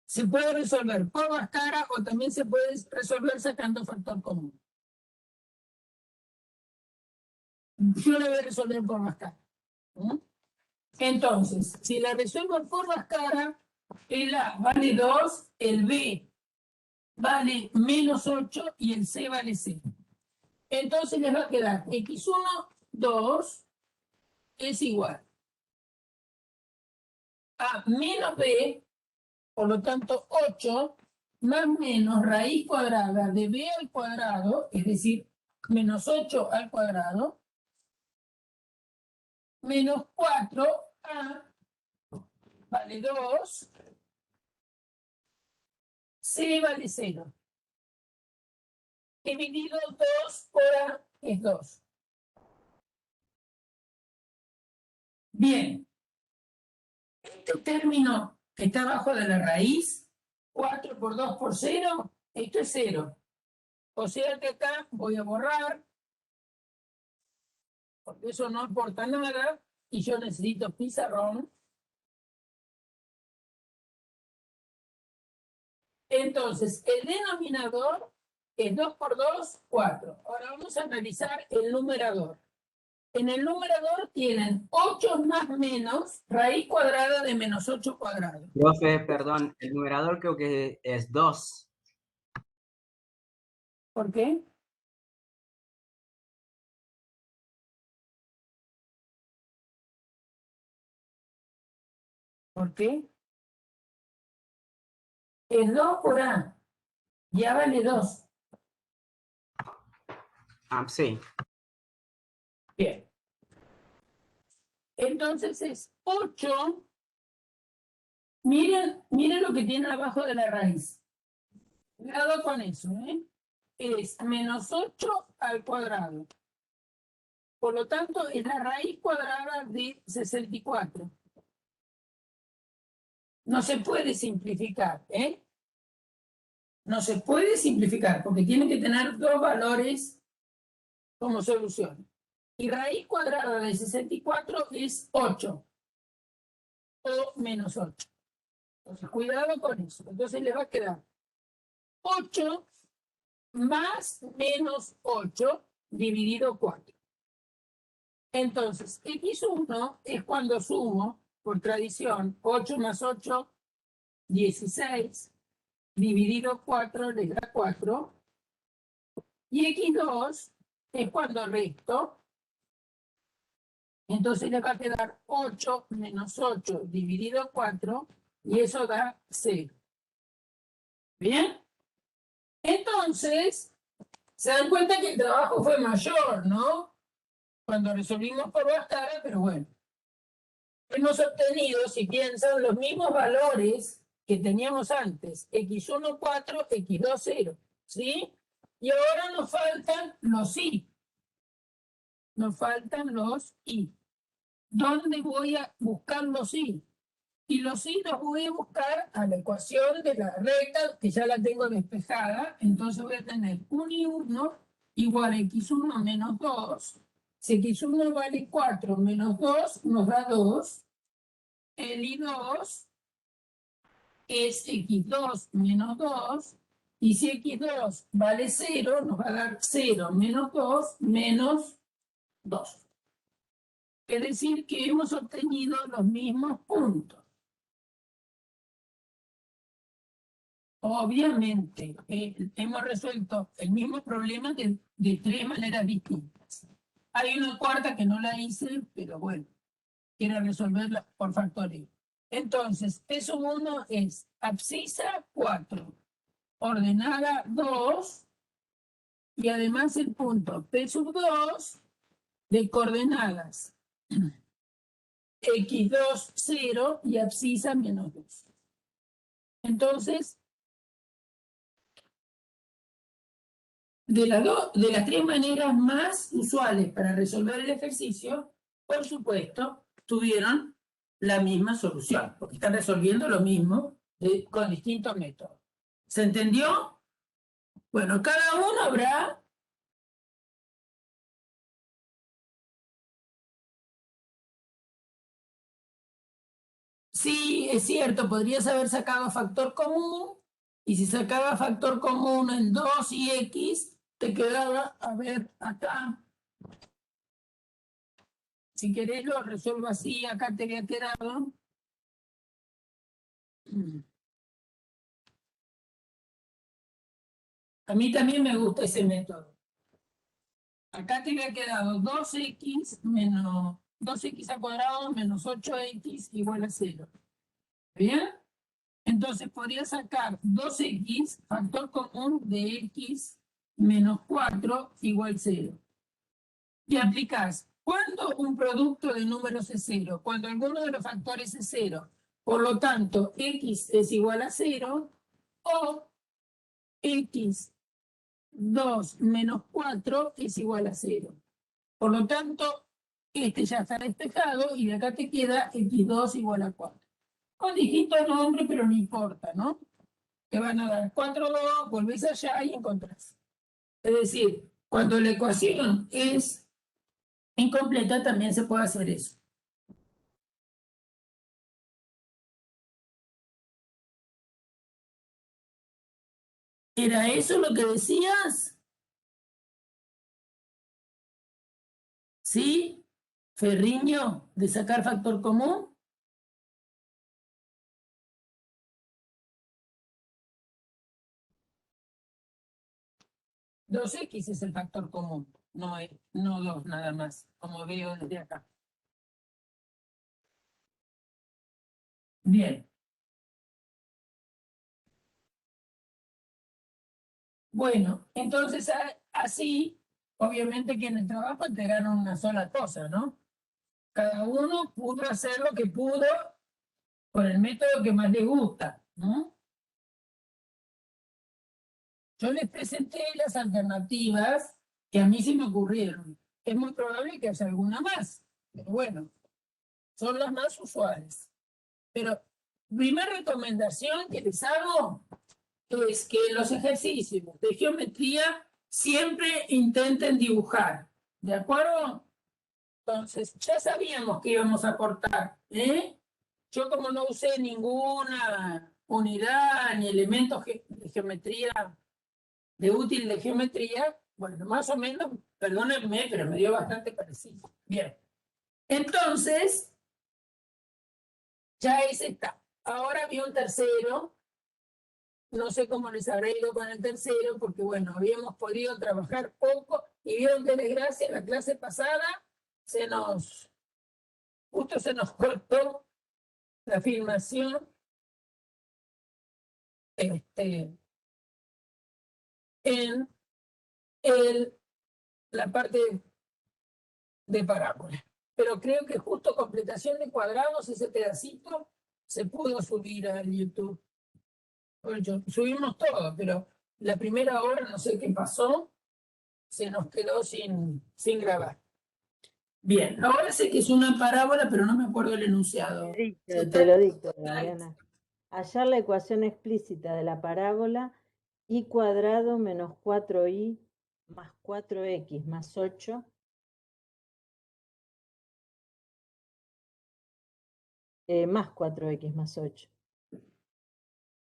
se puede resolver por las caras o también se puede resolver sacando factor común. Yo la voy a resolver por las caras. Entonces, si la resuelvo por las caras, el A vale 2, el B vale menos 8 y el C vale 0. Entonces les va a quedar x1, 2 es igual a menos B, por lo tanto 8, más menos raíz cuadrada de B al cuadrado, es decir, menos 8 al cuadrado, menos 4A vale 2, C vale 0. Dividido 2 por A es 2. Bien. Este término que está abajo de la raíz, 4 por 2 por 0, esto es 0. O sea que acá voy a borrar, porque eso no aporta nada, y yo necesito pizarrón. Entonces, el denominador es 2 por 2, 4. Ahora vamos a analizar el numerador. En el numerador tienen 8 más menos raíz cuadrada de menos 8 cuadrado. Profe, perdón, el numerador creo que es 2. ¿Por qué? ¿Por qué? Es 2 por A. Ya vale 2. Sí. Bien. Entonces es 8. Miren lo que tiene abajo de la raíz. Cuidado con eso, ¿eh? Es menos 8 al cuadrado. Por lo tanto, es la raíz cuadrada de 64. No se puede simplificar, ¿eh? No se puede simplificar porque tiene que tener dos valores como solución. Y raíz cuadrada de 64 es 8 o menos 8. Entonces, cuidado con eso. Entonces le va a quedar 8 más menos 8 dividido 4. Entonces, x1 es cuando sumo, por tradición, 8 más 8, 16, dividido 4 le da 4. Y x2 es cuando resto. Entonces le va a quedar 8 menos 8 dividido 4 y eso da 0. ¿Bien? Entonces, se dan cuenta que el trabajo fue mayor, ¿no? Cuando resolvimos por Bhaskara, pero bueno. Hemos obtenido, si piensan, los mismos valores que teníamos antes. x1, 4, x2, 0. ¿Sí? Y ahora nos faltan los y. Nos faltan los y. ¿Dónde voy a buscar los y? Y los y los voy a buscar a la ecuación de la recta, que ya la tengo despejada. Entonces voy a tener un y 1 igual a x1 menos 2. Si x1 vale 4 menos 2, nos da 2. El y2 es x2 menos 2. Y si x2 vale 0, nos va a dar 0 menos 2 menos 2. Es decir, que hemos obtenido los mismos puntos. Obviamente, hemos resuelto el mismo problema de tres maneras distintas. Hay una cuarta que no la hice, pero bueno, quiero resolverla por factoreo. Entonces, P1 es abscisa 4, ordenada 2, y además el punto P2 de coordenadas x2, 0 y abscisa menos 2. Entonces, de las tres maneras más usuales para resolver el ejercicio, por supuesto, tuvieron la misma solución, porque están resolviendo lo mismo con distintos métodos. ¿Se entendió? Bueno, cada uno habrá... Sí, es cierto, podrías haber sacado factor común, y si sacaba factor común en 2 y x, te quedaba, a ver, acá. Si querés lo resuelvo así, acá te había quedado. A mí también me gusta ese método. Acá te había quedado 2x menos 2x al cuadrado menos 8x igual a 0. ¿Bien? Entonces podría sacar 2x, factor común de x menos 4 igual 0. Y aplicás, ¿cuándo un producto de números es 0? Cuando alguno de los factores es 0. Por lo tanto, x es igual a 0 o x 2 menos 4 es igual a 0. Por lo tanto, este ya está despejado y de acá te queda x2 igual a 4. Con distintos nombres, pero no importa, ¿no? Te van a dar 4, 2, volvés allá y encontrás. Es decir, cuando la ecuación es incompleta, también se puede hacer eso. ¿Era eso lo que decías? ¿Sí? Ferriño, de sacar factor común. 2x es el factor común, no 2 nada más, como veo desde acá. Bien. Bueno, entonces así, obviamente que en el trabajo entregaron una sola cosa, ¿no? Cada uno pudo hacer lo que pudo con el método que más le gusta, ¿no? Yo les presenté las alternativas que a mí se me ocurrieron. Es muy probable que haya alguna más, pero bueno, son las más usuales. Pero primera recomendación que les hago es que en los ejercicios de geometría siempre intenten dibujar, ¿de acuerdo? Entonces, ya sabíamos que íbamos a aportar, ¿eh? Yo como no usé ninguna unidad ni elemento de geometría, de útil de geometría, bueno, más o menos, perdónenme, pero me dio bastante parecido. Bien. Entonces, ya ese está. Ahora vi un tercero. No sé cómo les habrá ido con el tercero, porque bueno, habíamos podido trabajar poco y vieron que desgracia la clase pasada justo se nos cortó la filmación en la parte de parábola. Pero creo que justo completación de cuadrados, ese pedacito, se pudo subir al YouTube. Subimos todo, pero la primera hora, no sé qué pasó, se nos quedó sin grabar. Bien, ahora sé que es una parábola, pero no me acuerdo el enunciado. Te lo dicto, Mariana. Hallar la ecuación explícita de la parábola y cuadrado menos 4y más 4x más 8 más 4x más 8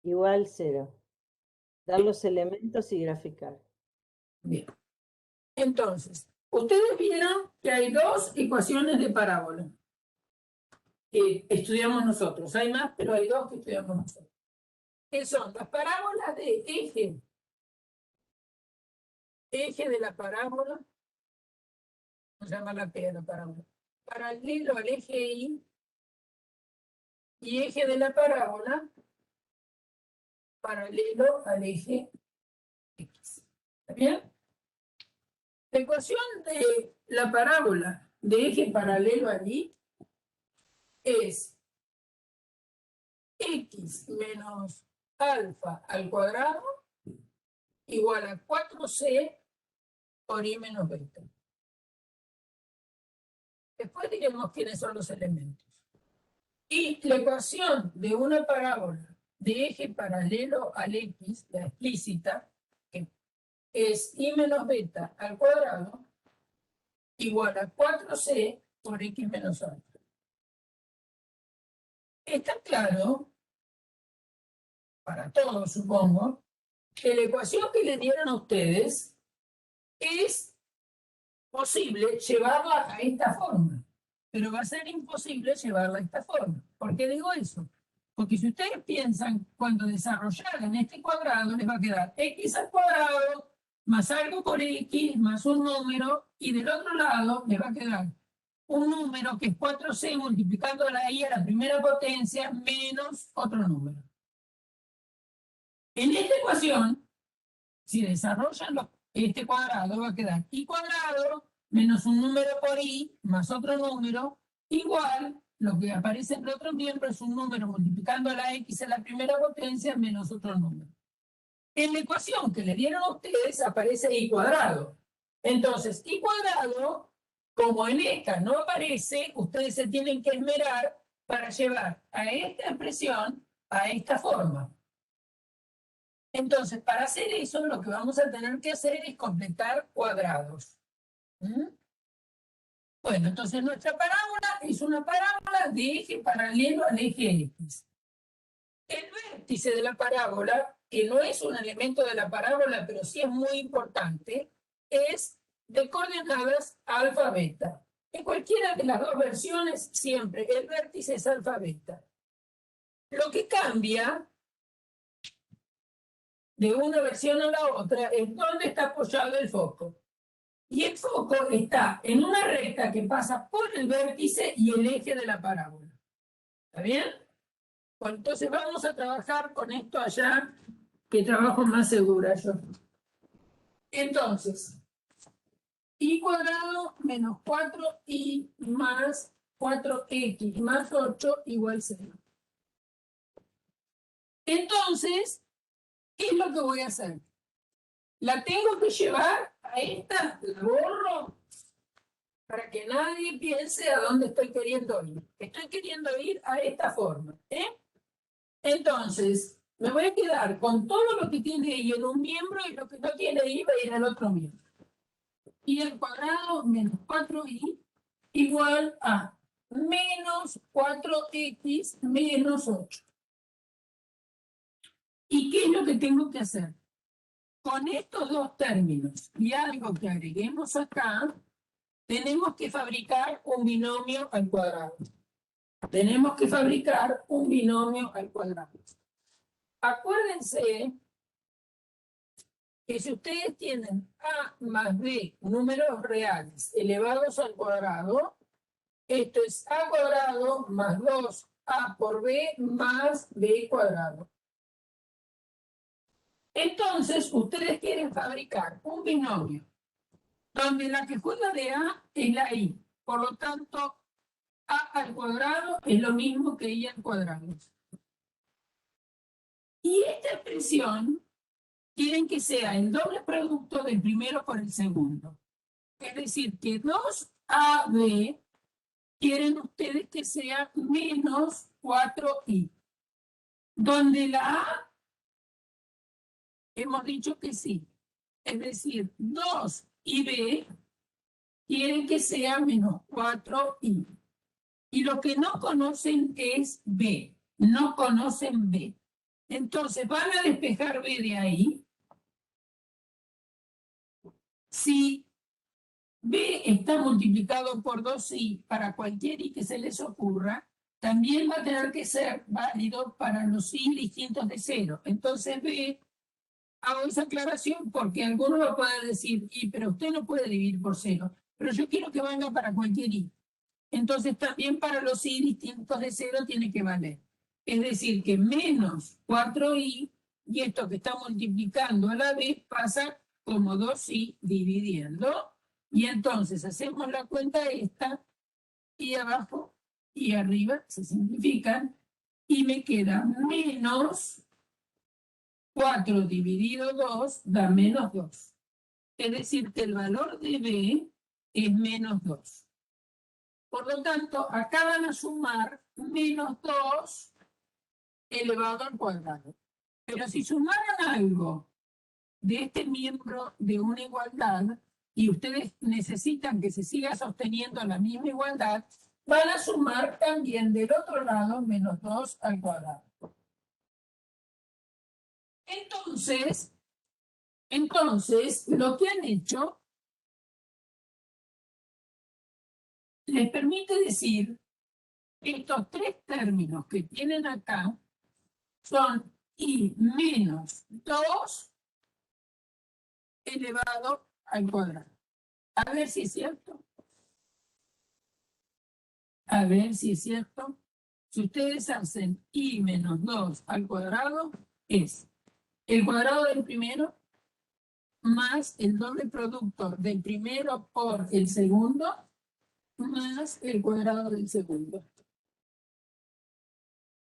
igual 0. Dar los elementos y graficar. Bien. Entonces, ustedes vieron que hay dos ecuaciones de parábola que estudiamos nosotros. Hay más, pero hay dos que estudiamos nosotros. Que son las parábolas de eje de la parábola, se llama la P de la parábola, paralelo al eje y eje de la parábola paralelo al eje X. ¿Está bien? La ecuación de la parábola de eje paralelo al Y es X menos alfa al cuadrado igual a 4c por y menos beta. Después diremos quiénes son los elementos. Y la ecuación de una parábola de eje paralelo al X, la explícita, que es y menos beta al cuadrado, igual a 4c por x menos alfa. Está claro, para todos supongo, que la ecuación que le dieron a ustedes es posible llevarla a esta forma, pero va a ser imposible llevarla a esta forma. ¿Por qué digo eso? Porque si ustedes piensan, cuando desarrollaran este cuadrado, les va a quedar x al cuadrado más algo por x más un número, y del otro lado les va a quedar un número que es 4c multiplicando la y a la primera potencia menos otro número. En esta ecuación, si desarrollan este cuadrado, va a quedar y cuadrado menos un número por y más otro número, igual, lo que aparece en el otro miembro es un número multiplicando la x a la primera potencia menos otro número. En la ecuación que le dieron a ustedes aparece y cuadrado. Entonces, y cuadrado, como en esta no aparece, ustedes se tienen que esmerar para llevar a esta expresión a esta forma. Entonces, para hacer eso, lo que vamos a tener que hacer es completar cuadrados. Bueno, entonces nuestra parábola es una parábola de eje paralelo al eje X. El vértice de la parábola, que no es un elemento de la parábola, pero sí es muy importante, es de coordenadas alfa beta. En cualquiera de las dos versiones, siempre el vértice es alfa beta. Lo que cambia de una versión a la otra es dónde está apoyado el foco. Y el foco está en una recta que pasa por el vértice y el eje de la parábola. ¿Está bien? Bueno, entonces vamos a trabajar con esto allá, que trabajo más segura yo. Entonces, y cuadrado menos 4y más 4x más 8 igual 0. Entonces, ¿qué es lo que voy a hacer? La tengo que llevar a esta, la borro, para que nadie piense a dónde estoy queriendo ir. Estoy queriendo ir a esta forma. Entonces, me voy a quedar con todo lo que tiene ahí en un miembro y lo que no tiene ahí va a ir al otro miembro. Y al cuadrado menos 4y igual a menos 4x menos 8. ¿Y qué es lo que tengo que hacer? Con estos dos términos y algo que agreguemos acá, tenemos que fabricar un binomio al cuadrado. Tenemos que fabricar un binomio al cuadrado. Acuérdense que si ustedes tienen a más b números reales elevados al cuadrado, esto es a cuadrado más 2a por b más b cuadrado. Entonces, ustedes quieren fabricar un binomio donde la que juega de a es la i. Por lo tanto, a al cuadrado es lo mismo que i al cuadrado. Y esta expresión quieren que sea el doble producto del primero por el segundo. Es decir, que 2ab quieren ustedes que sea menos 4i. Donde la a hemos dicho que sí. Es decir, 2 y b quieren que sea menos 4i. Y lo que no conocen es b. No conocen b. Entonces van a despejar b de ahí. Si b está multiplicado por 2i para cualquier i que se les ocurra, también va a tener que ser válido para los i distintos de 0. Entonces b, hago esa aclaración porque algunos lo pueden decir, pero usted no puede dividir por 0, pero yo quiero que valga para cualquier i. Entonces también para los i distintos de 0 tiene que valer. Es decir, que menos 4i, y esto que está multiplicando a la vez pasa como 2i dividiendo, y entonces hacemos la cuenta esta, y abajo y arriba se simplifican, y me queda menos 4 dividido 2 da menos 2. Es decir, que el valor de b es menos 2. Por lo tanto, acá van a sumar menos 2 elevado al cuadrado. Pero si sumaran algo de este miembro de una igualdad y ustedes necesitan que se siga sosteniendo la misma igualdad, van a sumar también del otro lado menos 2 al cuadrado. Entonces, lo que han hecho les permite decir que estos tres términos que tienen acá son i menos 2 elevado al cuadrado. A ver si es cierto. A ver si es cierto. Si ustedes hacen i menos 2 al cuadrado, es el cuadrado del primero más el doble producto del primero por el segundo más el cuadrado del segundo.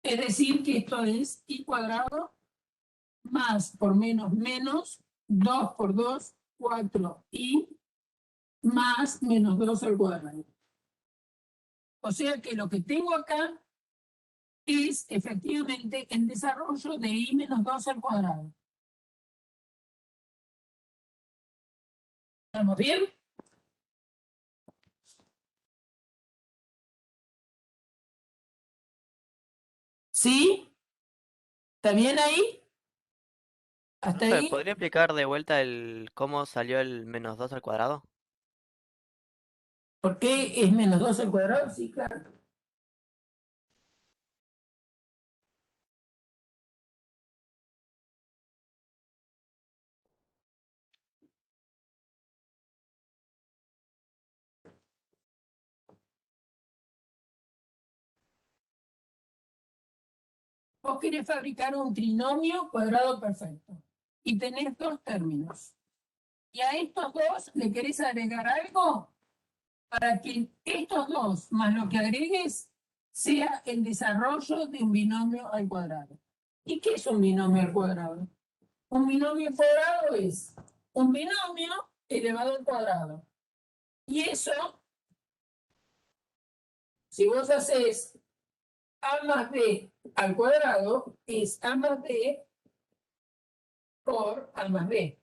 Es decir, que esto es i cuadrado más por menos menos 2 por 2, 4i más menos 2 al cuadrado. O sea que lo que tengo acá es efectivamente el desarrollo de i menos 2 al cuadrado. ¿Estamos bien? ¿Sí? ¿Está bien ahí? ¿Hasta Profe, ahí? ¿podría explicar de vuelta el cómo salió el menos 2 al cuadrado? ¿Por qué es menos 2 al cuadrado? Sí, claro. vos querés fabricar un trinomio cuadrado perfecto y tenés dos términos. Y a estos dos le querés agregar algo para que estos dos más lo que agregues sea el desarrollo de un binomio al cuadrado. ¿Y qué es un binomio al cuadrado? Un binomio al cuadrado es un binomio elevado al cuadrado. Y eso, si vos haces a más b al cuadrado, es a más b por a más b.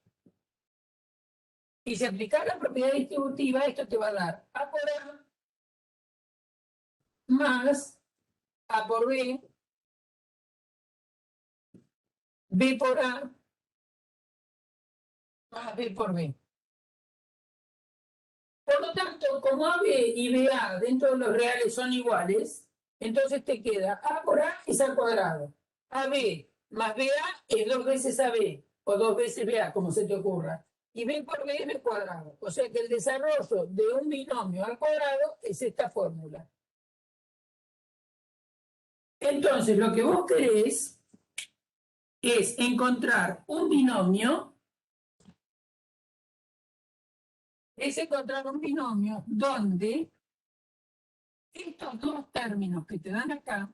Y si aplicas la propiedad distributiva, esto te va a dar a por a más a por b, b por a más b por b. Por lo tanto, como AB y BA dentro de los reales son iguales, entonces te queda A por A es al cuadrado. AB más BA es 2 veces AB, o 2 veces BA, como se te ocurra. Y B por B es B cuadrado. O sea que el desarrollo de un binomio al cuadrado es esta fórmula. Entonces, lo que vos querés es encontrar un binomio, donde estos dos términos que te dan acá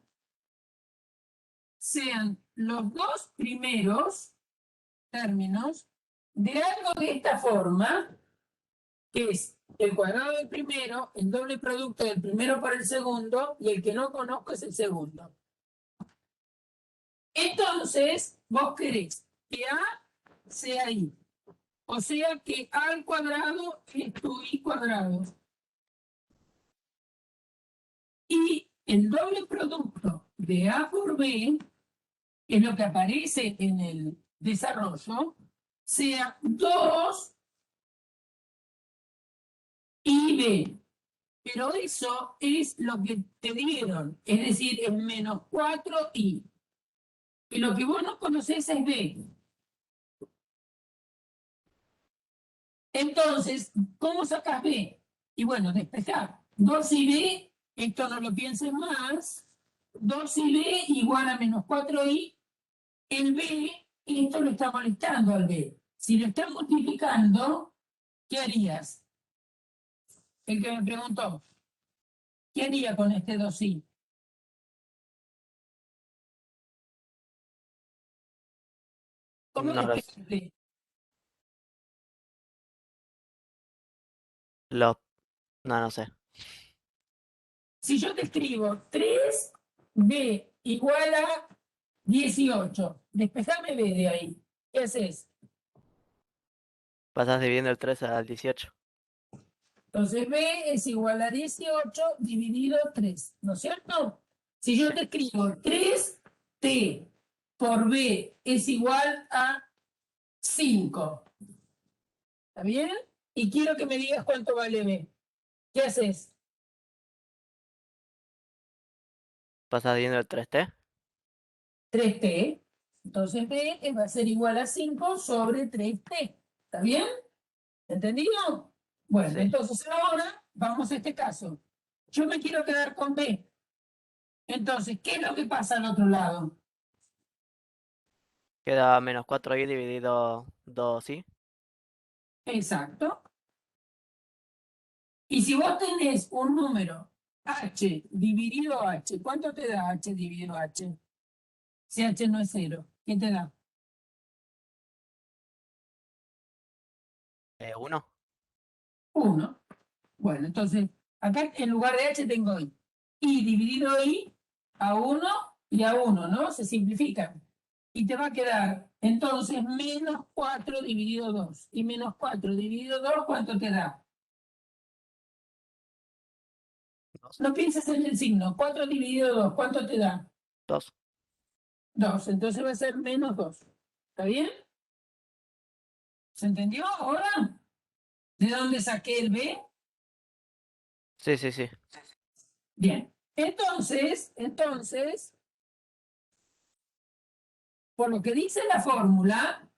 sean los dos primeros términos de algo de esta forma, que es el cuadrado del primero, el doble producto del primero por el segundo, y el que no conozco es el segundo. Entonces, vos querés que A sea I. O sea que A al cuadrado es tu I cuadrado. Y el doble producto de A por B, que es lo que aparece en el desarrollo, sea 2 y B. Pero eso es lo que te dieron, es decir, es menos 4i. Y lo que vos no conocés es B. Entonces, ¿cómo sacas B? Y bueno, despejar. 2 y B, esto no lo pienses más. 2 y B igual a menos 4i. El B, esto lo está molestando al B. Si lo está multiplicando, ¿qué harías? El que me preguntó. ¿Qué haría con este 2i? ¿Cómo No lo despejarte? lo, no sé. Si yo te escribo 3b igual a 18, despejame b de ahí. ¿Qué haces? Pasás dividiendo el 3 al 18. Entonces b es igual a 18 dividido 3, ¿no es cierto? Si yo te escribo 3t por b es igual a 5, ¿está bien? Y quiero que me digas cuánto vale b. ¿Qué haces? Pasás dividiendo el 3t. 3t. Entonces b va a ser igual a 5 sobre 3t. ¿Está bien? ¿Entendido? Bueno, Sí. entonces ahora vamos a este caso. Yo me quiero quedar con b. Entonces, ¿qué es lo que pasa al otro lado? Queda menos 4i dividido 2i. Exacto. Y si vos tenés un número h dividido h, ¿cuánto te da h dividido h? Si h no es 0, ¿qué te da? 1. 1. Bueno, entonces, acá en lugar de h tengo i. I dividido i a 1 y a 1, ¿no? Se simplifican. Y te va a quedar, entonces, menos 4 dividido 2. Y menos 4 dividido 2, ¿cuánto te da? No pienses en el signo. 4 dividido 2, ¿cuánto te da? 2. 2. Entonces va a ser menos 2. ¿Está bien? ¿Se entendió ahora? ¿De dónde saqué el b? Sí, sí, sí. Bien. Entonces, por lo que dice la fórmula,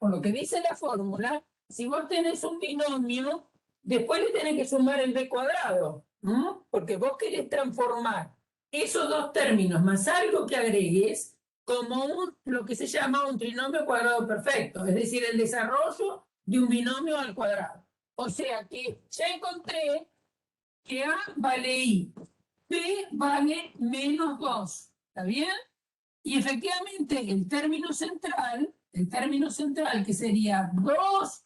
si vos tenés un binomio, después le tenés que sumar el b cuadrado, ¿no? Porque vos querés transformar esos dos términos más algo que agregues como lo que se llama un trinomio cuadrado perfecto, es decir, el desarrollo de un binomio al cuadrado. O sea que ya encontré que A vale I, B vale menos 2, ¿está bien? Y efectivamente el término central que sería 2A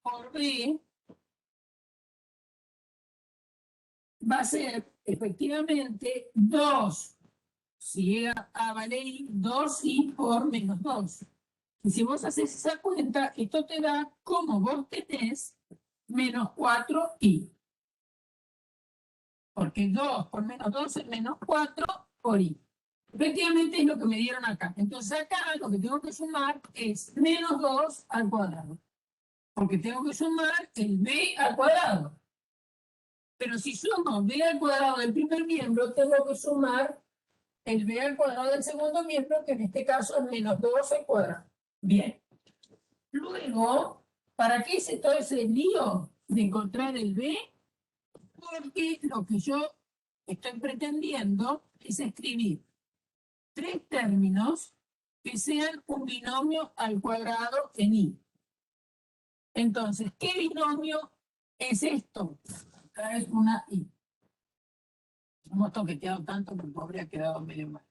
por B, va a ser efectivamente 2, si llega a vale I, 2I por menos 2. Y si vos haces esa cuenta, esto te da como vos tenés menos 4I. Porque 2 por menos 2 es menos 4 por I. Efectivamente es lo que me dieron acá. Entonces acá lo que tengo que sumar es menos 2 al cuadrado. Porque tengo que sumar el b al cuadrado. Pero si sumo b al cuadrado del primer miembro, tengo que sumar el b al cuadrado del segundo miembro, que en este caso es menos 2 al cuadrado. Bien. Luego, ¿para qué hice todo ese lío de encontrar el b? Porque lo que yo estoy pretendiendo es escribir 3 términos que sean un binomio al cuadrado en I. Entonces, ¿qué binomio es esto? Acá es una I. Hemos toqueteado tanto que habría quedado medio mal.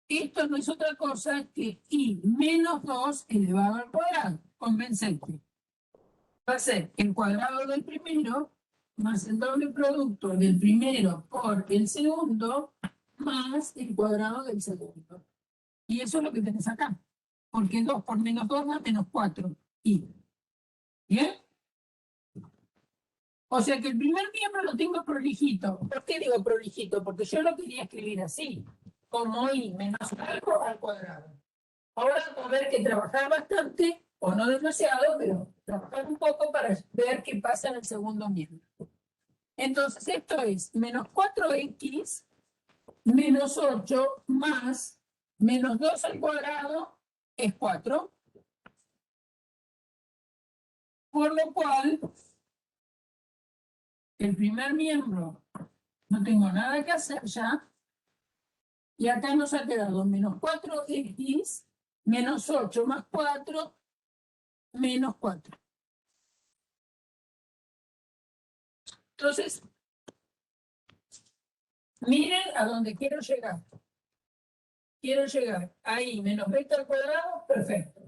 Esto no es otra cosa que I menos 2 elevado al cuadrado. Convencente. Va a ser el cuadrado del primero más el doble producto del primero por el segundo más el cuadrado del segundo. Y eso es lo que tenés acá. Porque 2 por menos 2 da menos 4. I. ¿Bien? O sea que el primer miembro lo tengo prolijito. ¿Por qué digo prolijito? Porque yo lo quería escribir así. Como I menos algo al cuadrado. Ahora va a haber que trabajar bastante, o no demasiado, pero trabajar un poco para ver qué pasa en el segundo miembro. Entonces esto es menos 4x menos 8 más menos 2 al cuadrado es 4. Por lo cual, el primer miembro no tengo nada que hacer ya. Y acá nos ha quedado menos 4x menos 8 más 4 menos 4. Entonces, miren a dónde quiero llegar. Quiero llegar ahí, menos beta al cuadrado, perfecto.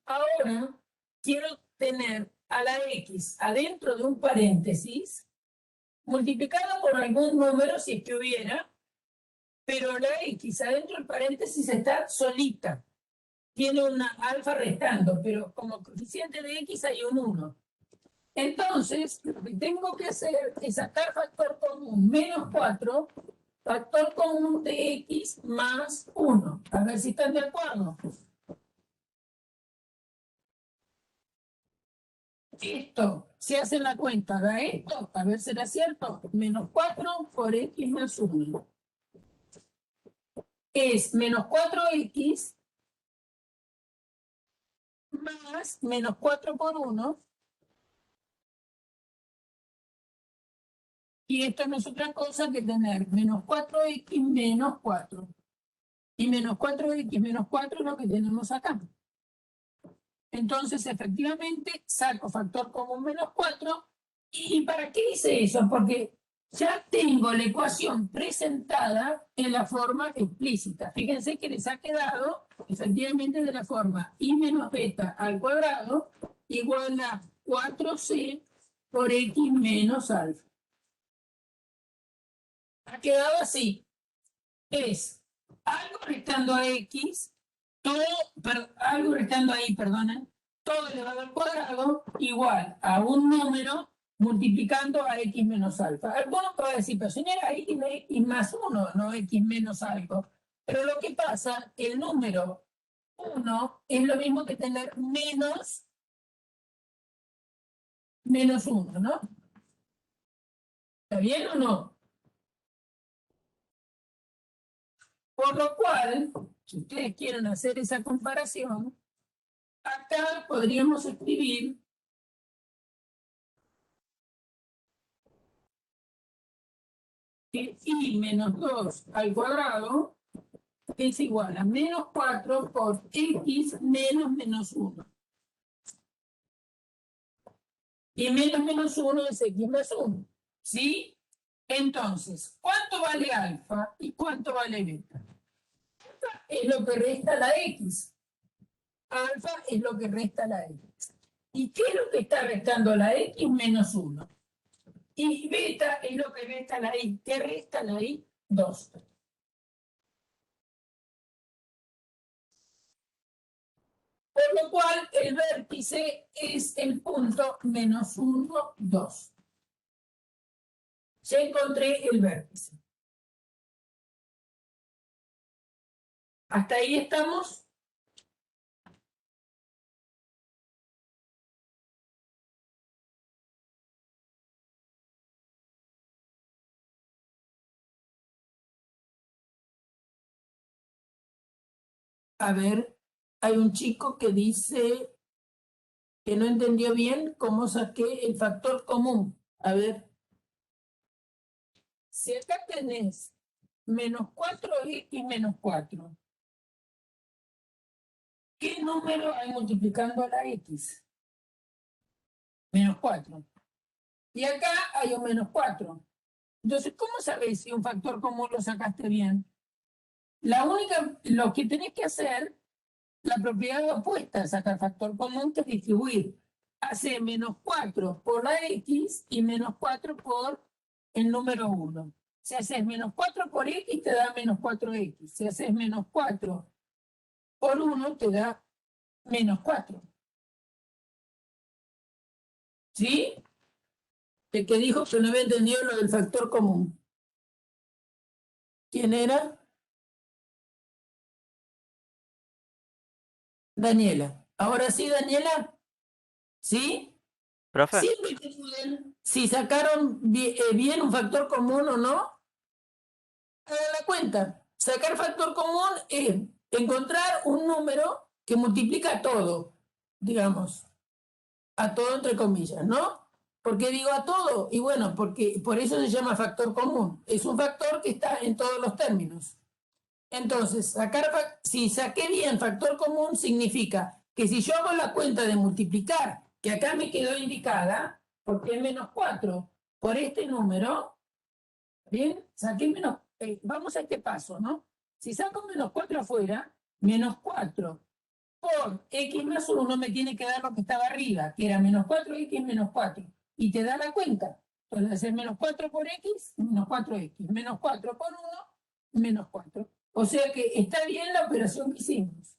Ahora, quiero tener a la x adentro de un paréntesis, multiplicada por algún número si es que hubiera, pero la x adentro del paréntesis está solita. Tiene una alfa restando, pero como coeficiente de x hay un 1. Entonces, lo que tengo que hacer es sacar factor común menos 4, factor común de x más 1. A ver si están de acuerdo. Esto, si hacen la cuenta, da esto, a ver si era cierto, menos 4 por x más 1. Es menos 4x más menos 4 por 1. Y esto no es otra cosa que tener menos 4x menos 4. Y menos 4x menos 4 es lo que tenemos acá. Entonces, efectivamente, saco factor común menos 4. ¿Y para qué hice eso? Porque ya tengo la ecuación presentada en la forma explícita. Fíjense que les ha quedado, efectivamente, de la forma i menos beta al cuadrado igual a 4c por x menos alfa. Ha quedado así. Es algo restando a x, algo restando ahí, perdonen, todo elevado al cuadrado igual a un número multiplicando a x menos alfa. Algunos pueden decir, pero señora, x más 1, no x menos algo. Pero lo que pasa, el número 1 es lo mismo que tener menos 1, ¿no? ¿Está bien o no? Por lo cual, si ustedes quieren hacer esa comparación, acá podríamos escribir que i menos 2 al cuadrado que es igual a menos 4 por x menos menos 1. Y menos 1 es x más 1. ¿Sí? Entonces, ¿cuánto vale alfa y cuánto vale beta? Alfa es lo que resta la x. Alfa es lo que resta la x. ¿Y qué es lo que está restando la x? Menos 1. Y beta es lo que resta la y. ¿Qué resta la y? 2. Por lo cual, el vértice es el punto menos 1, 2. Ya encontré el vértice. ¿Hasta ahí estamos? A ver, hay un chico que dice que no entendió bien cómo saqué el factor común. A ver, si acá tenés menos 4x menos 4, ¿qué número hay multiplicando a la x? Menos 4. Y acá hay un menos 4. Entonces, ¿cómo sabés si un factor común lo sacaste bien? Lo que tenés que hacer, la propiedad opuesta a sacar factor común, que es distribuir. Hace menos 4 por la x y menos 4 por el número 1. Si haces menos 4 por x, te da menos 4x. Si haces menos 4 por 1, te da menos 4. ¿Sí? El que dijo que no había entendido lo del factor común. ¿Quién era? Daniela. Ahora sí, Daniela. ¿Sí? Profe, Siempre te pueden, si sacaron bien un factor común o no, hagan la cuenta. Sacar factor común es encontrar un número que multiplica todo, digamos, a todo entre comillas, ¿no? ¿Por qué digo a todo? Y bueno, porque por eso se llama factor común. Es un factor que está en todos los términos. Entonces, si saqué bien factor común, significa que si yo hago la cuenta de multiplicar, que acá me quedó indicada, porque es menos 4 por este número, ¿bien? Saqué menos, vamos a este paso, ¿no? Si saco menos 4 afuera, menos 4 por x más 1 me tiene que dar lo que estaba arriba, que era menos 4x menos 4. Y te da la cuenta. Entonces, hacer menos 4 por x, menos 4x, menos 4 por 1, menos 4. O sea que está bien la operación que hicimos.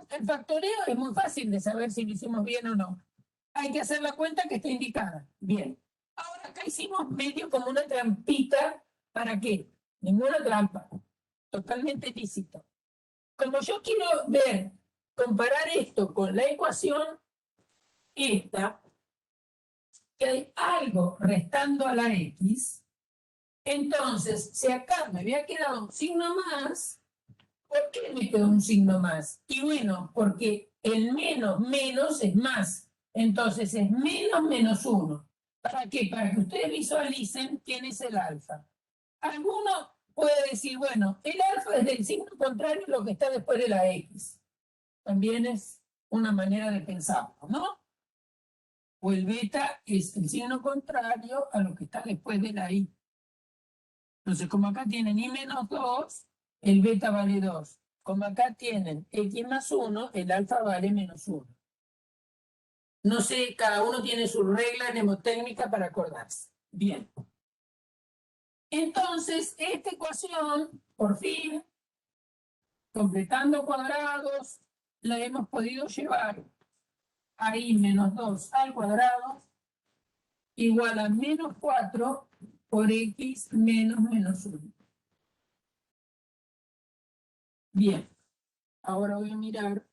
El factoreo es muy fácil de saber si lo hicimos bien o no. Hay que hacer la cuenta que está indicada. Bien. Ahora acá hicimos medio como una trampita. ¿Para qué? Ninguna trampa. Totalmente lícito. Como yo quiero ver, comparar esto con la ecuación, esta, que hay algo restando a la x, entonces, si acá me había quedado un signo más, ¿por qué me quedó un signo más? Y bueno, porque el menos es más. Entonces es menos 1. ¿Para qué? Para que ustedes visualicen quién es el alfa. Alguno puede decir, bueno, el alfa es del signo contrario a lo que está después de la x. También es una manera de pensarlo, ¿no? O el beta es el signo contrario a lo que está después de la y. Entonces, como acá tienen y menos 2, el beta vale 2. Como acá tienen x más 1, el alfa vale menos 1. No sé, cada uno tiene su regla mnemotécnica para acordarse. Bien. Entonces, esta ecuación, por fin, completando cuadrados, la hemos podido llevar a y menos 2 al cuadrado igual a menos 4 por x menos 1. Bien. Ahora voy a mirar,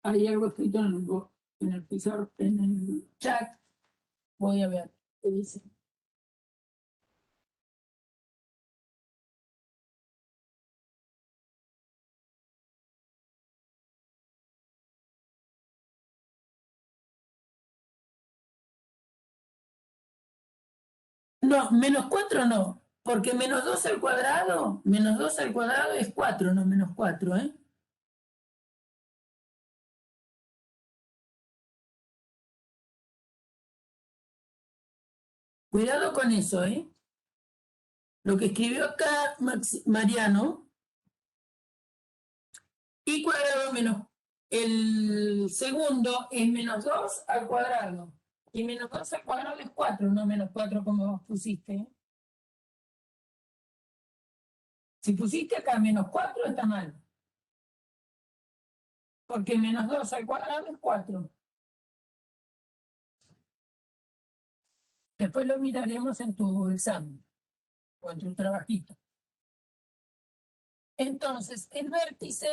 hay algo escrito en el pizarro, en el chat. Voy a ver qué dice. No, menos 4 no. Porque menos 2 al cuadrado es 4, no menos 4, ¿eh? Cuidado con eso, ¿eh? Lo que escribió acá Mariano, y cuadrado menos, el segundo es menos 2 al cuadrado. Y menos 2 al cuadrado es 4, no menos 4 como vos pusiste, ¿eh? Si pusiste acá menos 4 está mal. Porque menos 2 al cuadrado es 4. Después lo miraremos en tu examen o en tu trabajito. Entonces, el vértice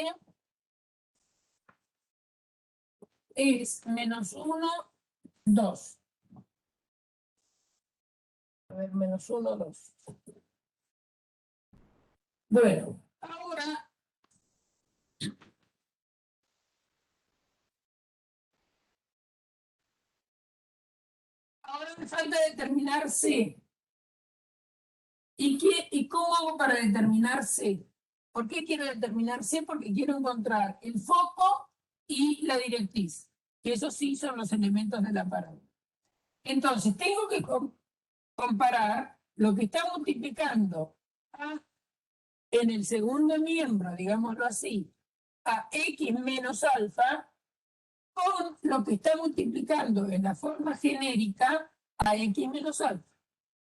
es menos 1, 2. A ver, menos 1, 2. Bueno, ahora me falta determinar C. ¿Y cómo hago para determinar C? ¿Por qué quiero determinar C? Porque quiero encontrar el foco y la directriz, que esos sí son los elementos de la parábola. Entonces, tengo que comparar lo que está multiplicando en el segundo miembro, digámoslo así, a x menos alfa, con lo que está multiplicando en la forma genérica a x menos alfa.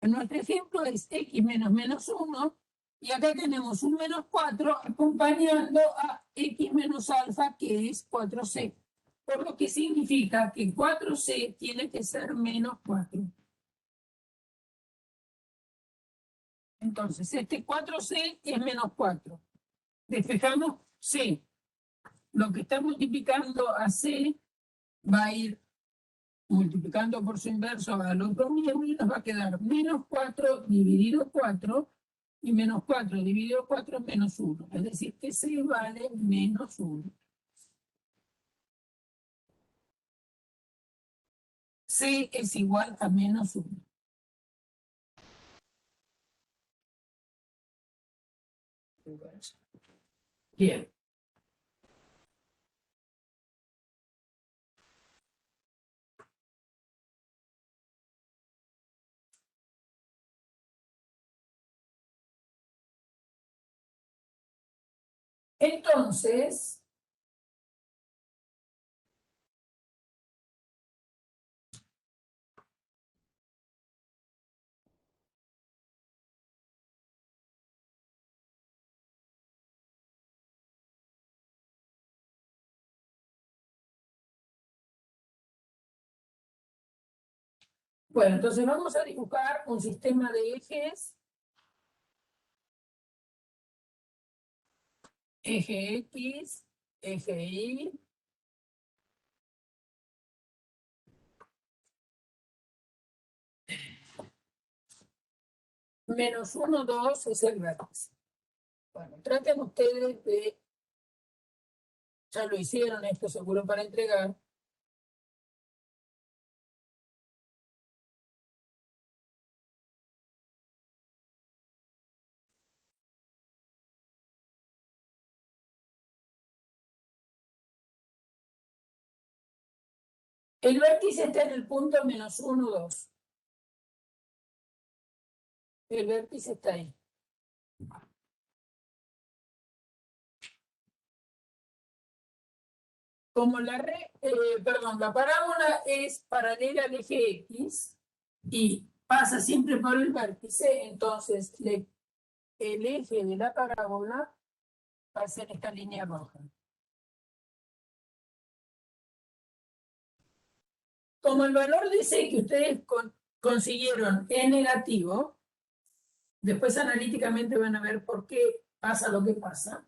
En nuestro ejemplo es x menos menos 1, y acá tenemos un menos 4 acompañando a x menos alfa, que es 4c. Por lo que significa que 4c tiene que ser menos 4. Entonces, este 4c es menos 4. Despejamos c. Lo que está multiplicando a c va a ir multiplicando por su inverso al otro miembro y nos va a quedar menos 4 dividido 4, y menos 4 dividido 4 es menos 1. Es decir, que c vale menos 1. C es igual a menos 1. Bien. Entonces, bueno, entonces vamos a dibujar un sistema de ejes. Eje X, eje Y. Menos 1, 2 es el vértice. Bueno, traten ustedes de, ya lo hicieron esto seguro para entregar. El vértice está en el punto menos 1, 2. El vértice está ahí. Como la parábola es paralela al eje X y pasa siempre por el vértice, entonces el eje de la parábola va a ser esta línea roja. Como el valor de C que ustedes consiguieron es negativo, después analíticamente van a ver por qué pasa lo que pasa,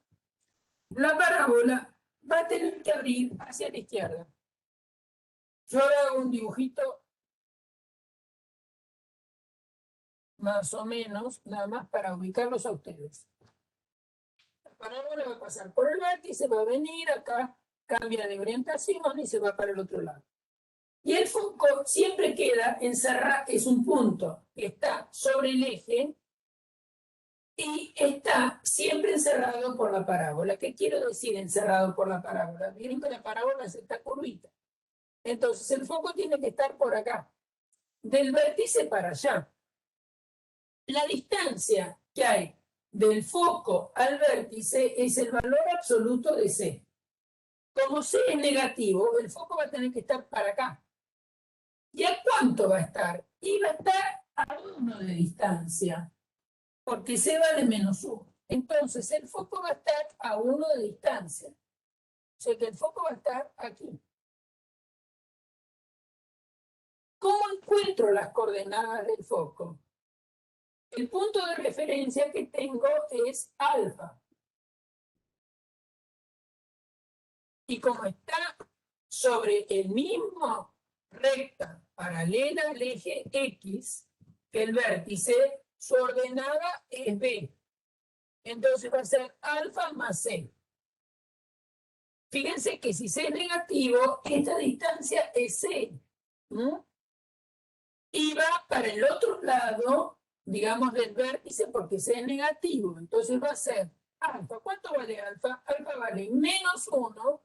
la parábola va a tener que abrir hacia la izquierda. Yo hago un dibujito más o menos, nada más para ubicarlos a ustedes. La parábola va a pasar por el vértice, va a venir acá, cambia de orientación y se va para el otro lado. Y el foco siempre queda encerrado, es un punto que está sobre el eje y está siempre encerrado por la parábola. ¿Qué quiero decir encerrado por la parábola? Miren que la parábola es esta curvita. Entonces el foco tiene que estar por acá, del vértice para allá. La distancia que hay del foco al vértice es el valor absoluto de C. Como C es negativo, el foco va a tener que estar para acá. ¿Y a cuánto va a estar? Y va a estar a 1 de distancia, porque C vale -1. Entonces el foco va a estar a 1 de distancia. O sea que el foco va a estar aquí. ¿Cómo encuentro las coordenadas del foco? El punto de referencia que tengo es alfa. Y como está sobre el mismo recta paralela al eje X, que el vértice, su ordenada es B. Entonces va a ser alfa más C. Fíjense que si C es negativo, esta distancia es C. ¿No? Y va para el otro lado, digamos, del vértice, porque C es negativo. Entonces va a ser alfa. ¿Cuánto vale alfa? Alfa vale -1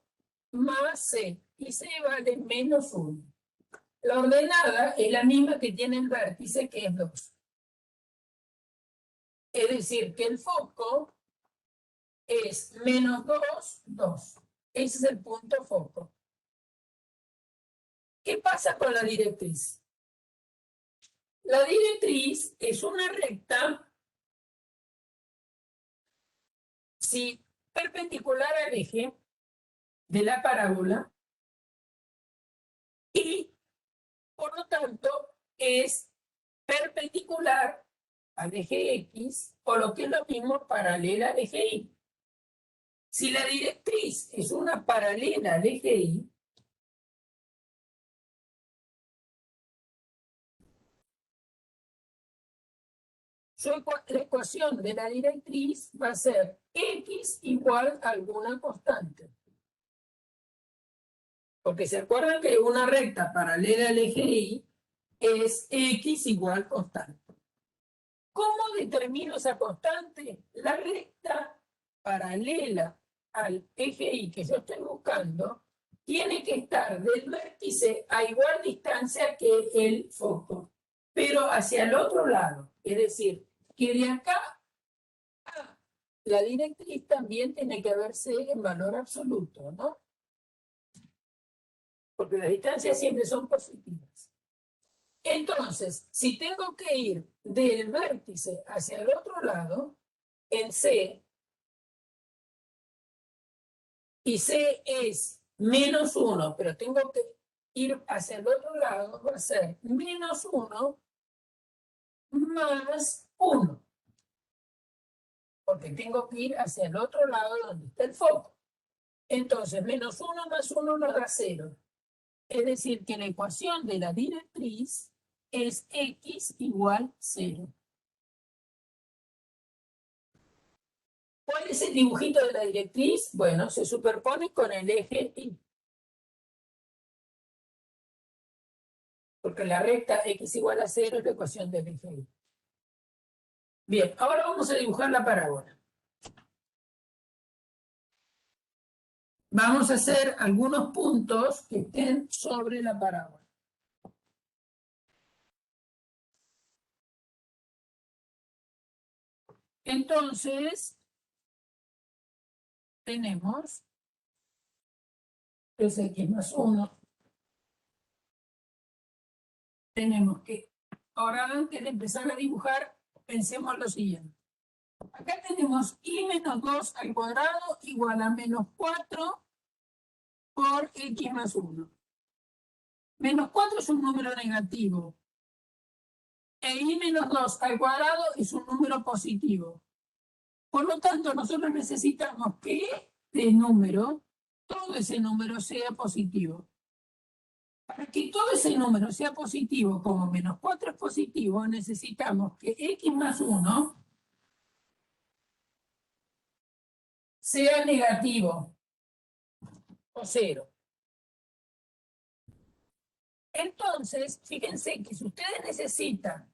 más C. Y C vale -1. La ordenada es la misma que tiene el vértice, que es 2. Es decir, que el foco es -2, 2. Ese es el punto foco. ¿Qué pasa con la directriz? La directriz es una recta perpendicular al eje de la parábola y, por lo tanto, es perpendicular al eje X, o lo que es lo mismo, paralela al eje Y. Si la directriz es una paralela al eje Y, la ecuación de la directriz va a ser X igual a alguna constante. Porque se acuerdan que una recta paralela al eje Y es X igual constante. ¿Cómo determino esa constante? La recta paralela al eje Y que yo estoy buscando tiene que estar del vértice a igual distancia que el foco, pero hacia el otro lado. Es decir, que de acá a la directriz también tiene que verse en valor absoluto, ¿no? Porque las distancias siempre son positivas. Entonces, si tengo que ir del vértice hacia el otro lado, en C, y C es -1, pero tengo que ir hacia el otro lado, va a ser -1 más 1. Porque tengo que ir hacia el otro lado donde está el foco. Entonces, -1 más 1 nos da 0. Es decir, que la ecuación de la directriz es X igual 0. ¿Cuál es el dibujito de la directriz? Bueno, se superpone con el eje Y. Porque la recta X igual a 0 es la ecuación del eje Y. Bien, ahora vamos a dibujar la parábola. Vamos a hacer algunos puntos que estén sobre la parábola. Entonces, tenemos 3x más 1. Tenemos que, ahora antes de empezar a dibujar, pensemos lo siguiente. Acá tenemos y menos 2 al cuadrado igual a -4 por x más 1. -4 es un número negativo. E y menos 2 al cuadrado es un número positivo. Por lo tanto, nosotros necesitamos que este número, todo ese número sea positivo. Para que todo ese número sea positivo, como -4 es positivo, necesitamos que x más 1 sea negativo o 0. Entonces, fíjense que si ustedes necesitan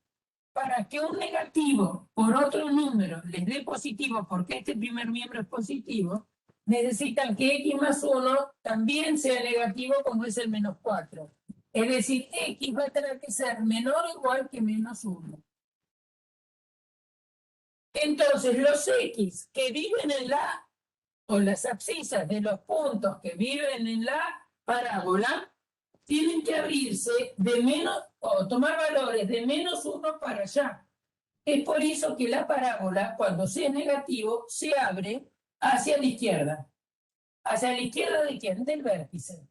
para que un negativo por otro número les dé positivo, porque este primer miembro es positivo, necesitan que x más 1 también sea negativo como es el menos 4. Es decir, x va a tener que ser menor o igual que menos 1. Entonces, los x que viven en la, o las abscisas de los puntos que viven en la parábola, tienen que abrirse de menos, o tomar valores de menos 1 para allá. Es por eso que la parábola, cuando sea negativo, se abre hacia la izquierda. ¿Hacia la izquierda de quién? Del vértice.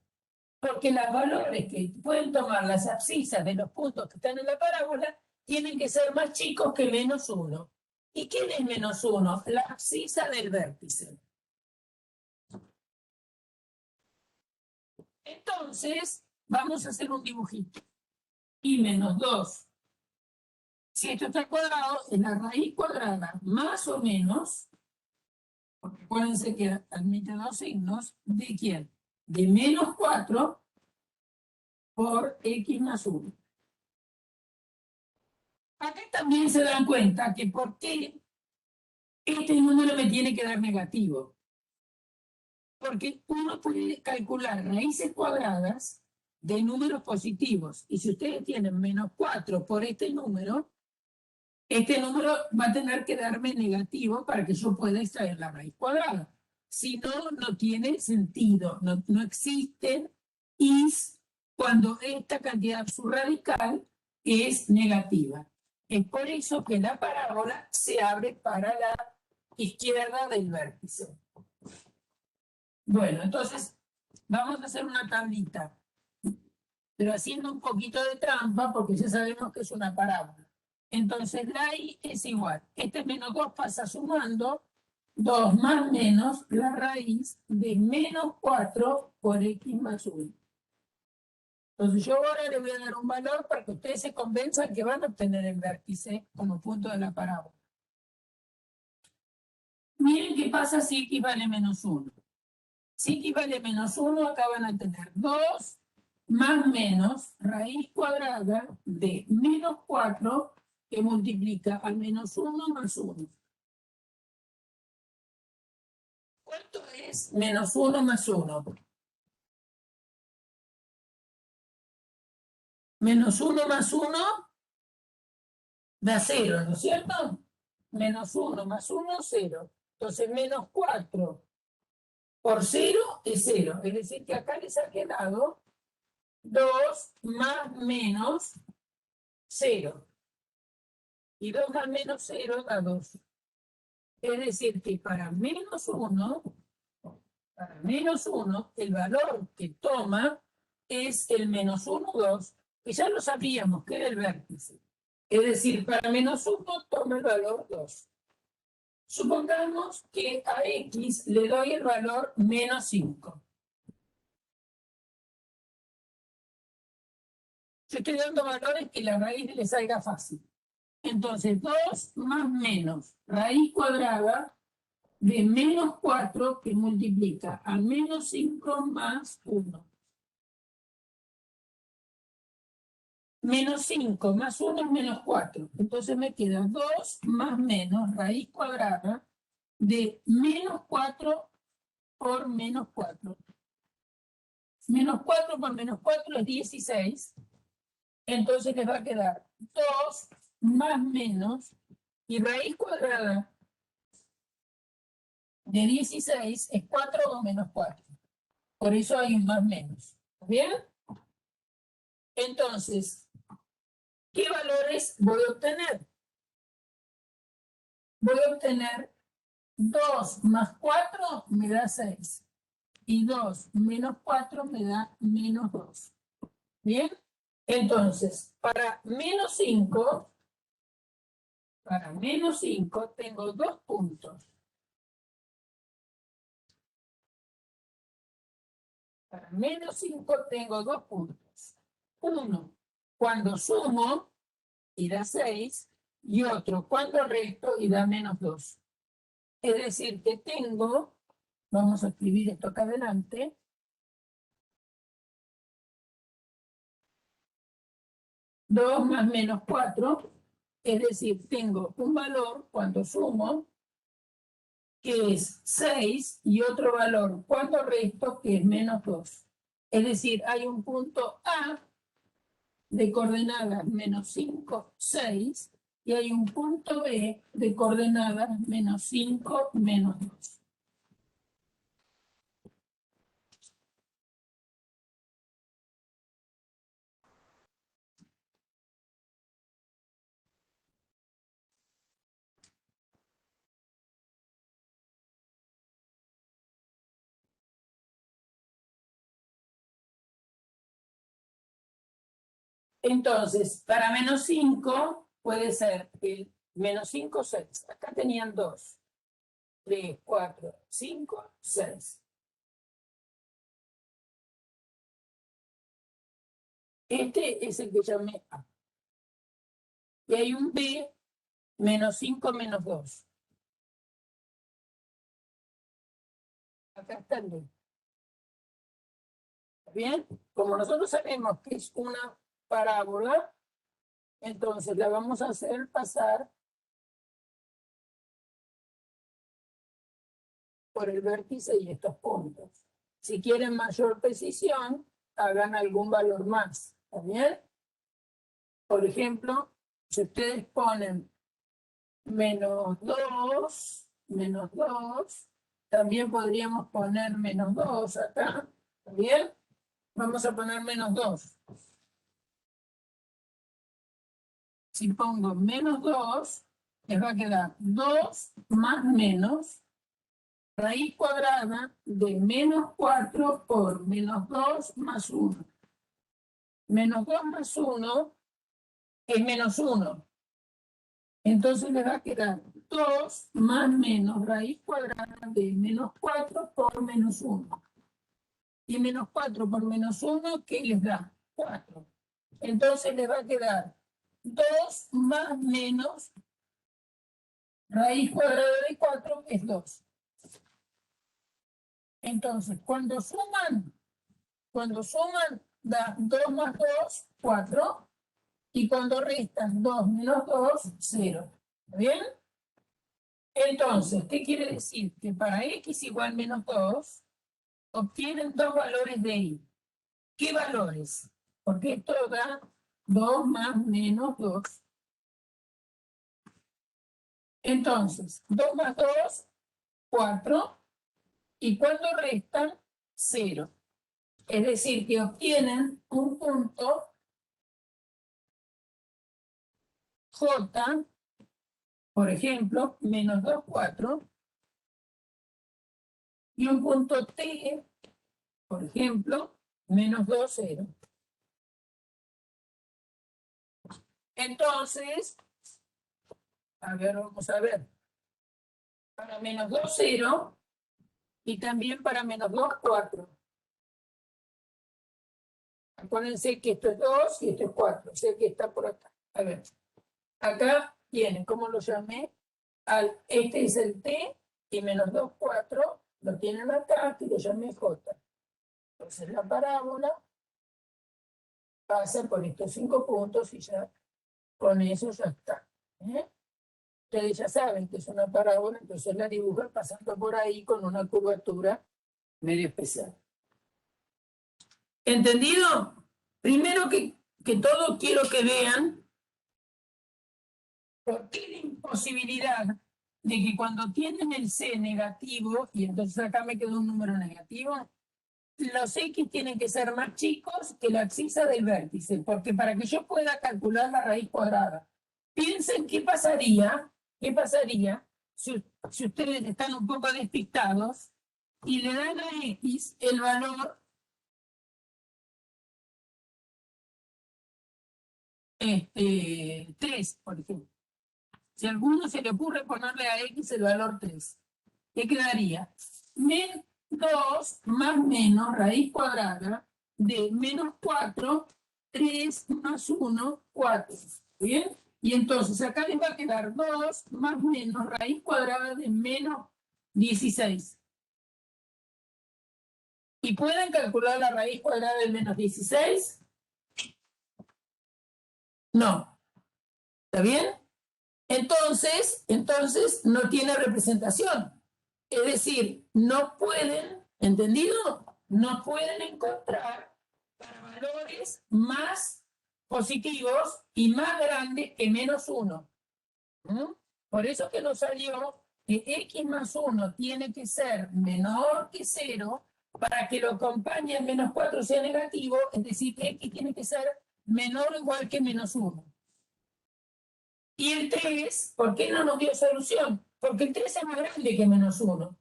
Porque los valores que pueden tomar las abscisas de los puntos que están en la parábola tienen que ser más chicos que menos 1. ¿Y quién es menos 1? La abscisa del vértice. Entonces, vamos a hacer un dibujito. Y menos 2. Si esto está cuadrado, es la raíz cuadrada más o menos, porque acuérdense que admite dos signos, ¿de quién? De menos 4 por x más 1. Acá también se dan cuenta que por qué este número me tiene que dar negativo. Porque uno puede calcular raíces cuadradas de números positivos. Y si ustedes tienen menos 4 por este número va a tener que darme negativo para que yo pueda extraer la raíz cuadrada. Si no, no tiene sentido. No existen is cuando esta cantidad subradical es negativa. Es por eso que la parábola se abre para la izquierda del vértice. Bueno, entonces vamos a hacer una tablita, pero haciendo un poquito de trampa porque ya sabemos que es una parábola. Entonces la i es igual. Este menos 2 pasa sumando 2 más menos la raíz de menos 4 por x más 1. Entonces yo ahora le voy a dar un valor para que ustedes se convenzan que van a obtener el vértice como punto de la parábola. Miren qué pasa si x vale menos 1. Si x vale menos 1, acá van a tener 2 más menos raíz cuadrada de menos 4 que multiplica al menos 1 más 1. ¿Cuánto es menos 1 más 1? Menos 1 más 1 da 0, ¿no es cierto? Menos 1 más 1, 0. Entonces, menos 4 por 0 es 0. Es decir, que acá les ha quedado 2 más menos 0. Y 2 más menos 0 da 2. Es decir, que para menos 1, el valor que toma es el menos 1, 2, que ya lo sabíamos que era el vértice. Es decir, para menos 1 toma el valor 2. Supongamos que a x le doy el valor menos 5. Yo estoy dando valores que la raíz le salga fácil. Entonces, 2 más menos raíz cuadrada de menos 4 que multiplica a menos 5 más 1. Menos 5 más 1 es menos 4. Entonces me queda 2 más menos raíz cuadrada de menos 4 por menos 4. Menos 4 por menos 4 es 16. Entonces les va a quedar 2 más menos y raíz cuadrada de 16 es 4 o menos 4. Por eso hay un más menos. ¿Bien? Entonces, ¿qué valores voy a obtener? Voy a obtener 2 más 4 me da 6. Y 2 menos 4 me da menos 2. ¿Bien? Entonces, para menos 5 tengo 2 puntos. Para menos 5 tengo 2 puntos. Uno, cuando sumo y da 6, y otro, cuando resto y da menos 2. Es decir, que tengo, vamos a escribir esto acá adelante, 2 más menos 4 Es decir, tengo un valor cuando sumo, que es 6, y otro valor cuando resto, que es menos 2. Es decir, hay un punto A de coordenadas menos 5, 6, y hay un punto B de coordenadas menos 5, menos 2. Entonces, para menos 5 puede ser el menos 5, 6. Acá tenían 2, 3, 4, 5, 6. Este es el que llamé A. Y hay un B, menos 5, menos 2. Acá está el B. ¿Bien? Como nosotros sabemos que es una parábola, entonces la vamos a hacer pasar por el vértice y estos puntos. Si quieren mayor precisión, hagan algún valor más. ¿Está bien? Por ejemplo, si ustedes ponen menos 2, también podríamos poner menos 2 acá. ¿Está bien? Vamos a poner menos 2. Si pongo menos 2, les va a quedar 2 más menos raíz cuadrada de menos 4 por menos 2 más 1. Menos 2 más 1 es menos 1. Entonces les va a quedar 2 más menos raíz cuadrada de menos 4 por menos 1. Y menos 4 por menos 1, ¿qué les da? 4. Entonces les va a quedar 2 más menos raíz cuadrada de 4 es 2. Entonces, cuando suman, da 2 más 2, 4. Y cuando restan 2 menos 2, 0. ¿Está bien? Entonces, ¿qué quiere decir? Que para x igual menos 2, obtienen dos valores de y. ¿Qué valores? Porque esto da 2 más menos 2. Entonces, 2 más 2, 4. Y cuando restan, 0. Es decir, que obtienen un punto J, por ejemplo, menos 2, 4, y un punto T, por ejemplo, menos 2, 0. Entonces, a ver, vamos a ver. Para menos 2, 0, y también para menos 2, 4. Acuérdense que esto es 2 y esto es 4, o sea que está por acá. A ver, acá tienen, ¿cómo lo llamé? Este es el T, y menos 2, 4, lo tienen acá, que lo llamé J. Entonces la parábola pasa por estos 5 puntos y ya con eso ya está. Ustedes ya saben que es una parábola, entonces la dibujan pasando por ahí con una curvatura medio especial. ¿Entendido? Primero que todo quiero que vean por qué la imposibilidad de que cuando tienen el C negativo, y entonces acá me quedó un número negativo, los X tienen que ser más chicos que la abscisa del vértice, porque para que yo pueda calcular la raíz cuadrada, piensen qué pasaría si ustedes están un poco despistados y le dan a X el valor 3, por ejemplo. Si a alguno se le ocurre ponerle a X el valor 3, ¿qué quedaría? Men 2 más menos raíz cuadrada de menos 4, 3 más 1, 4. ¿Bien? Y entonces acá les va a quedar 2 más menos raíz cuadrada de menos 16. ¿Y pueden calcular la raíz cuadrada de menos 16? No. ¿Está bien? Entonces no tiene representación. Es decir, no pueden, ¿entendido? No pueden encontrar para valores más positivos y más grandes que -1. ¿Mm? Por eso que nos salió que x más 1 tiene que ser menor que 0 para que lo acompañe el -4 sea negativo, es decir, que x tiene que ser menor o igual que -1. Y el 3, ¿por qué no nos dio solución? Porque el 3 es más grande que -1.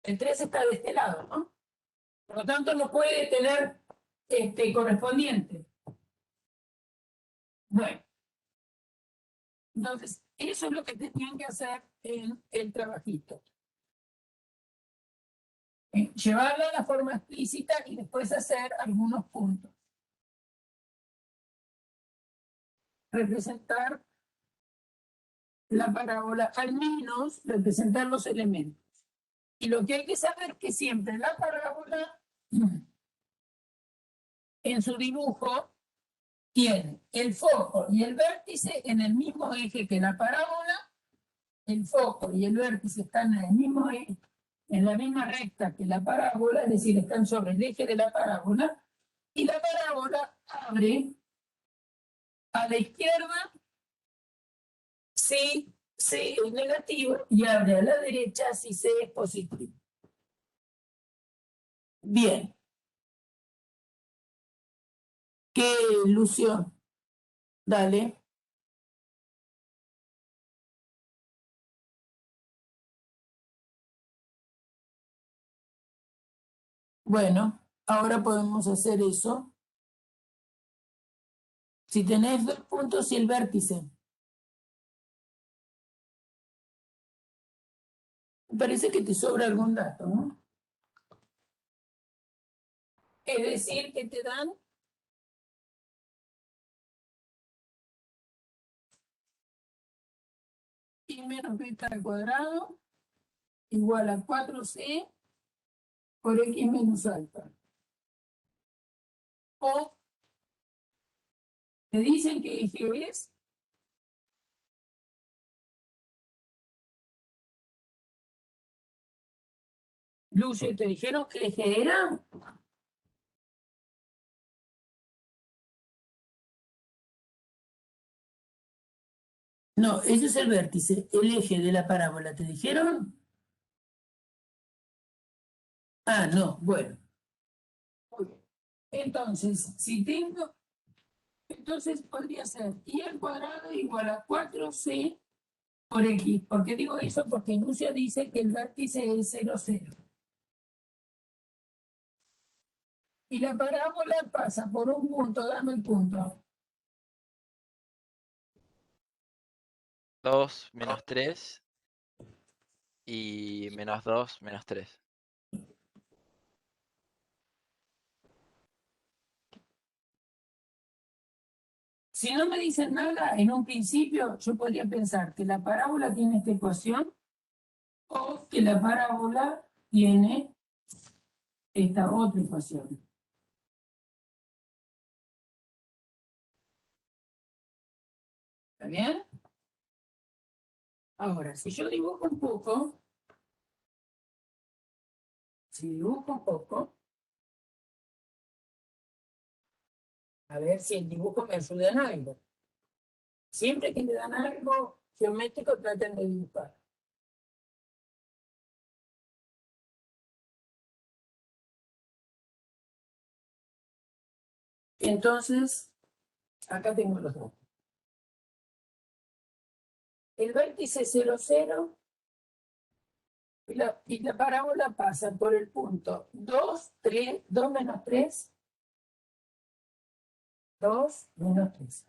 El 3 está de este lado, ¿no? Por lo tanto, no puede tener correspondiente. Bueno, entonces, eso es lo que tenían que hacer en el trabajito. Llevarlo a la forma explícita y después hacer algunos puntos. Representar la parábola, al menos representar los elementos. Y lo que hay que saber es que siempre la parábola, en su dibujo, tiene el foco y el vértice en el mismo eje que la parábola. El foco y el vértice están en el mismo eje, en la misma recta que la parábola, es decir, están sobre el eje de la parábola, y la parábola abre a la izquierda si C es negativo y abre a la derecha si C es positivo. Bien. ¿Qué, Lucio? Dale. Bueno, ahora podemos hacer eso. Si tenés 2 puntos y el vértice. Me parece que te sobra algún dato, ¿no? Es decir, que te dan y menos beta al cuadrado igual a 4c por x menos alfa. O te dicen que eje es Lucio, ¿te dijeron que eje era? No, ese es el vértice, el eje de la parábola, ¿te dijeron? Ah, no, bueno. Muy bien. Entonces, si tengo, entonces podría ser y al cuadrado igual a 4c por x. ¿Por qué digo eso? Porque Lucio dice que el vértice es 0, 0. Y la parábola pasa por un punto, dame el punto. 2 menos 3 y -2 menos 3. Si no me dicen nada, en un principio yo podría pensar que la parábola tiene esta ecuación o que la parábola tiene esta otra ecuación. ¿Está bien? Ahora, si yo dibujo un poco, a ver si el dibujo me ayuda en algo. Siempre que le dan algo geométrico, traten de dibujar. Entonces, acá tengo los dos. El vértice 0, 0 y la parábola pasa por el punto 2, 3, 2 menos 3, 2 menos 3.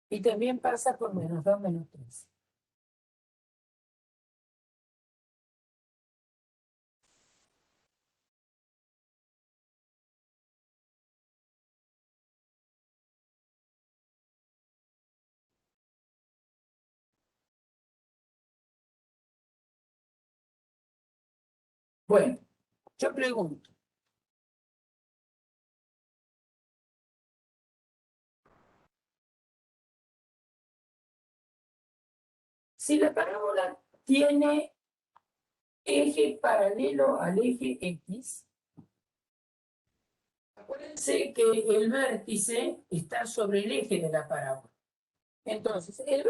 Y también pasa por -2 menos 3. Bueno, yo pregunto, Si la parábola tiene eje paralelo al eje X, acuérdense que el vértice está sobre el eje de la parábola. Entonces, el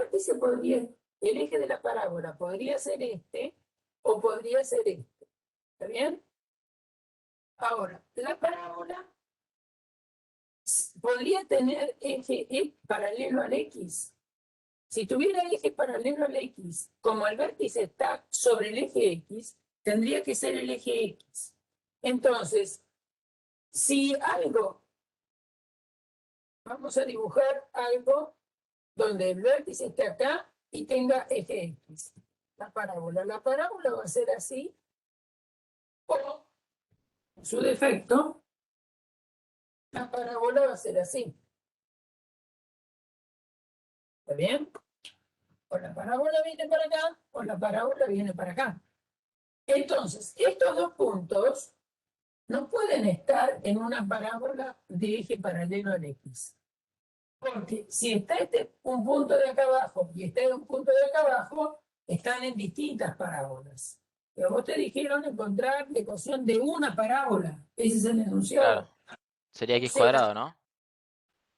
eje de la parábola podría ser este o podría ser este. ¿Está bien? Ahora, la parábola podría tener eje paralelo al X. Si tuviera eje paralelo al X, como el vértice está sobre el eje X, tendría que ser el eje X. Entonces, si algo, vamos a dibujar algo donde el vértice esté acá y tenga eje X. La parábola va a ser así, o, en su defecto, la parábola va a ser así. ¿Está bien? O la parábola viene para acá, o la parábola viene para acá. Entonces, estos dos puntos no pueden estar en una parábola de eje paralelo al X. Porque si está un punto de acá abajo y está un punto de acá abajo, están en distintas parábolas. Pero vos te dijeron encontrar la ecuación de una parábola. Ese es el enunciado. Claro. Sería x Sí. cuadrado, ¿no?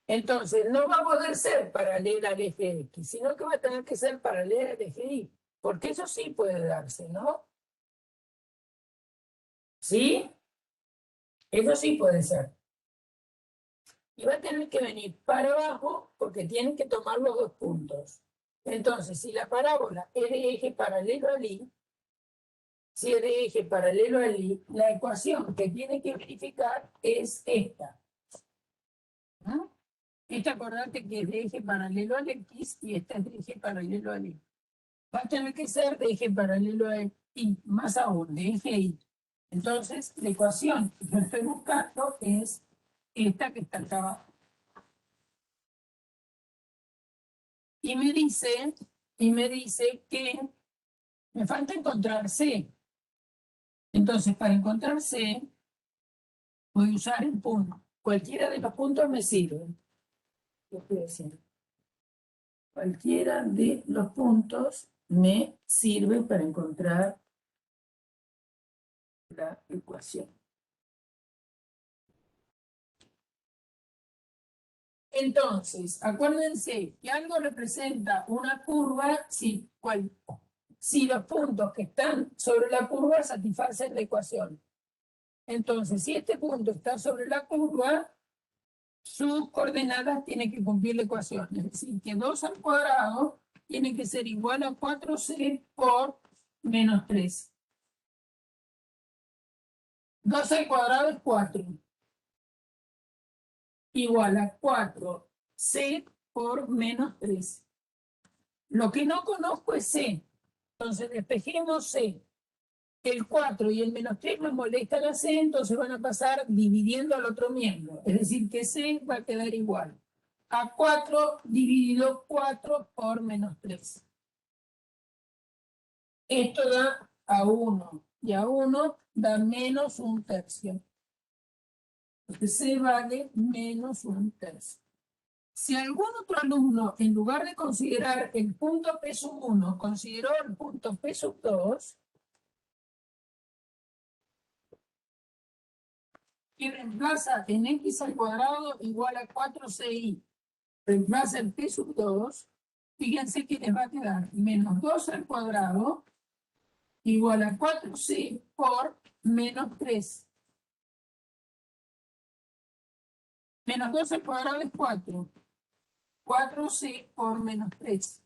Entonces, no va a poder ser paralela al eje X, sino que va a tener que ser paralela al eje Y. Porque eso sí puede darse, ¿no? ¿Sí? Eso sí puede ser. Y va a tener que venir para abajo porque tienen que tomar los dos puntos. Entonces, si la parábola es de eje paralelo al Y, si es de eje paralelo al Y, la ecuación que tiene que verificar es esta. ¿No? Esta, acordate que es de eje paralelo al X y esta es de eje paralelo al Y. Va a tener que ser de eje paralelo al Y, más aún, de eje Y. Entonces, la ecuación que yo estoy buscando es esta que está acá abajo. Y me dice que me falta encontrar C. Entonces, para encontrar C, voy a usar el punto. Cualquiera de los puntos me sirve. ¿Qué estoy haciendo? Cualquiera de los puntos me sirve para encontrar la ecuación. Entonces, acuérdense que algo representa una curva si los puntos que están sobre la curva satisfacen la ecuación. Entonces, si este punto está sobre la curva, sus coordenadas tienen que cumplir la ecuación. Es decir, que 2 al cuadrado tiene que ser igual a 4c por menos 3. 2 al cuadrado es 4. Igual a 4c por menos 3. Lo que no conozco es c. Entonces despejemos c. El 4 y el menos 3 me molestan a c, entonces van a pasar dividiendo al otro miembro. Es decir, que c va a quedar igual a 4 dividido 4 por menos 3. Esto da a 1. Y a 1 da menos 1/3. Porque c vale menos 1/3. Si algún otro alumno, en lugar de considerar el punto P sub 1, consideró el punto P sub 2, y reemplaza en x al cuadrado igual a 4ci, reemplaza el P sub 2, fíjense que les va a quedar menos 2 al cuadrado igual a 4c por menos 3. Menos 2 al cuadrado es 4. 4c por menos 3.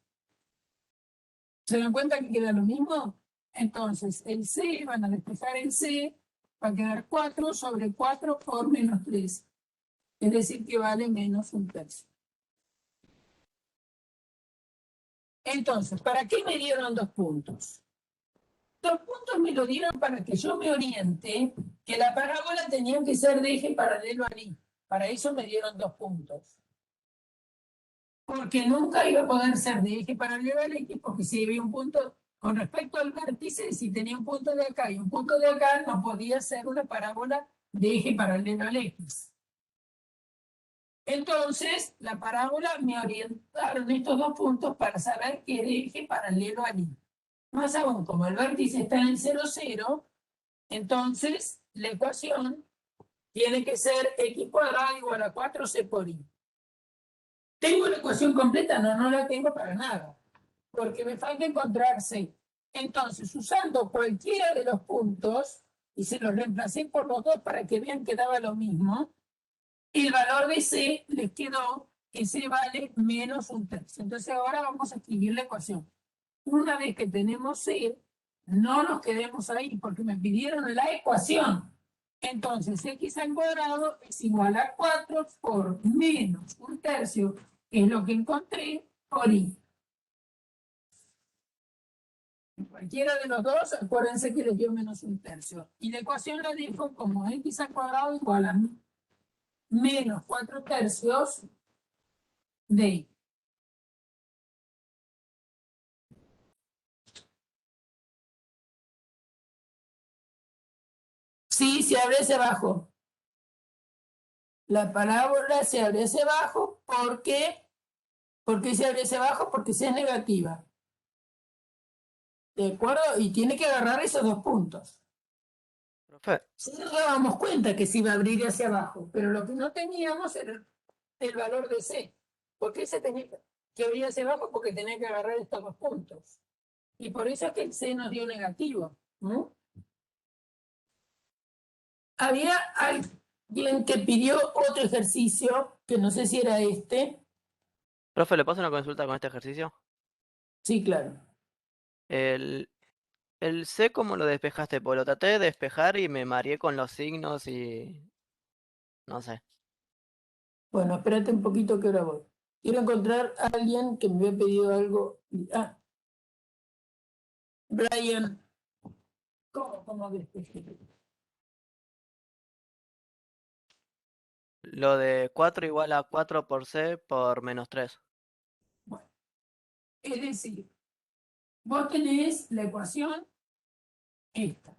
¿Se dan cuenta que queda lo mismo? Entonces, el c, van a despejar el c, va a quedar 4 sobre 4 por menos 3. Es decir, que vale menos 1/3. Entonces, ¿para qué me dieron 2 puntos? 2 puntos me lo dieron para que yo me oriente que la parábola tenía que ser de eje paralelo al Y. Para eso me dieron 2 puntos. Porque nunca iba a poder ser de eje paralelo al X, porque si había un punto con respecto al vértice, si tenía un punto de acá y un punto de acá, no podía ser una parábola de eje paralelo al X. Entonces, la parábola me orientaron estos dos puntos para saber qué eje paralelo al Y. Más aún, como el vértice está en 0, 0, entonces la ecuación tiene que ser x cuadrado igual a 4c por y. ¿Tengo la ecuación completa? No, no la tengo para nada, porque me falta encontrar c. Entonces, usando cualquiera de los puntos, y se los reemplacé por los dos para que vean que daba lo mismo, el valor de c les quedó que c vale menos un tercio. Entonces ahora vamos a escribir la ecuación. Una vez que tenemos c, no nos quedemos ahí porque me pidieron la ecuación. Entonces x al cuadrado es igual a 4 por menos un tercio, que es lo que encontré, por y. Cualquiera de los dos, acuérdense que les dio menos un tercio. Y la ecuación la dejo como x al cuadrado igual a menos 4 tercios de y. Sí, se abre hacia abajo. La parábola se abre hacia abajo. ¿Por qué? ¿Por qué se abre hacia abajo? Porque C es negativa. ¿De acuerdo? Y tiene que agarrar esos dos puntos. Profe, Sí, nos dábamos cuenta que se iba a abrir hacia abajo, pero lo que no teníamos era el valor de C. ¿Por qué se tenía que abrir hacia abajo? Porque tenía que agarrar estos dos puntos. Y por eso es que el C nos dio negativo, ¿no? Había alguien que pidió otro ejercicio, que no sé si era este. profe, ¿le paso una consulta con este ejercicio? Sí, claro. El C, ¿cómo lo despejaste? Pues lo traté de despejar y me mareé con los signos y... no sé. Bueno, espérate un poquito que ahora voy. Quiero encontrar a alguien que me había pedido algo. Ah, Brian. ¿Cómo despejé? Lo de 4 igual a 4 por C por menos 3. Bueno, es decir, vos tenés la ecuación esta.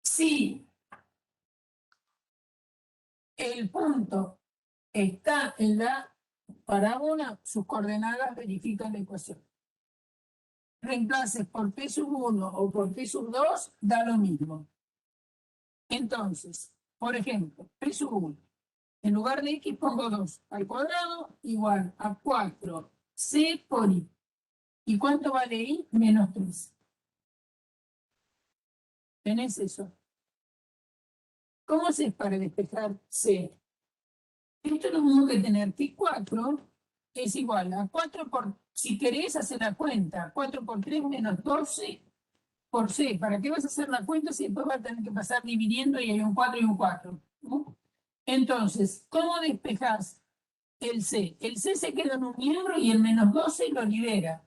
Si el punto está en la parábola, sus coordenadas verifican la ecuación. Reemplaces por P sub 1 o por P sub 2, da lo mismo. Entonces, por ejemplo, P sub 1. En lugar de x pongo 2 al cuadrado igual a 4c por y. ¿Y cuánto vale y? Menos 3. ¿Tenés eso? ¿Cómo haces para despejar c? Esto es lo mismo que tener que 4 es igual a 4 por, si querés hacer la cuenta, 4 por 3 menos 12 por c. ¿Para qué vas a hacer la cuenta si después vas a tener que pasar dividiendo y hay un 4 y un 4? ¿No? Entonces, ¿cómo despejás el C? El C se queda en un miembro y el menos 12 lo libera.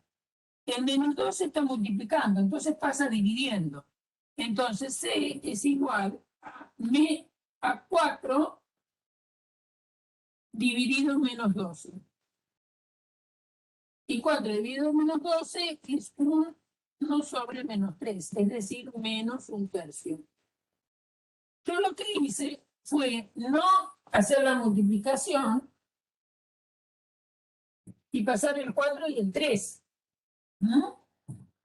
El menos 12 está multiplicando, entonces pasa dividiendo. Entonces C es igual a 4 dividido menos 12. Y 4 dividido menos 12 es 1 sobre menos 3, es decir, menos un tercio. Yo lo que hice fue no hacer la multiplicación y pasar el 4 y el 3. ¿No?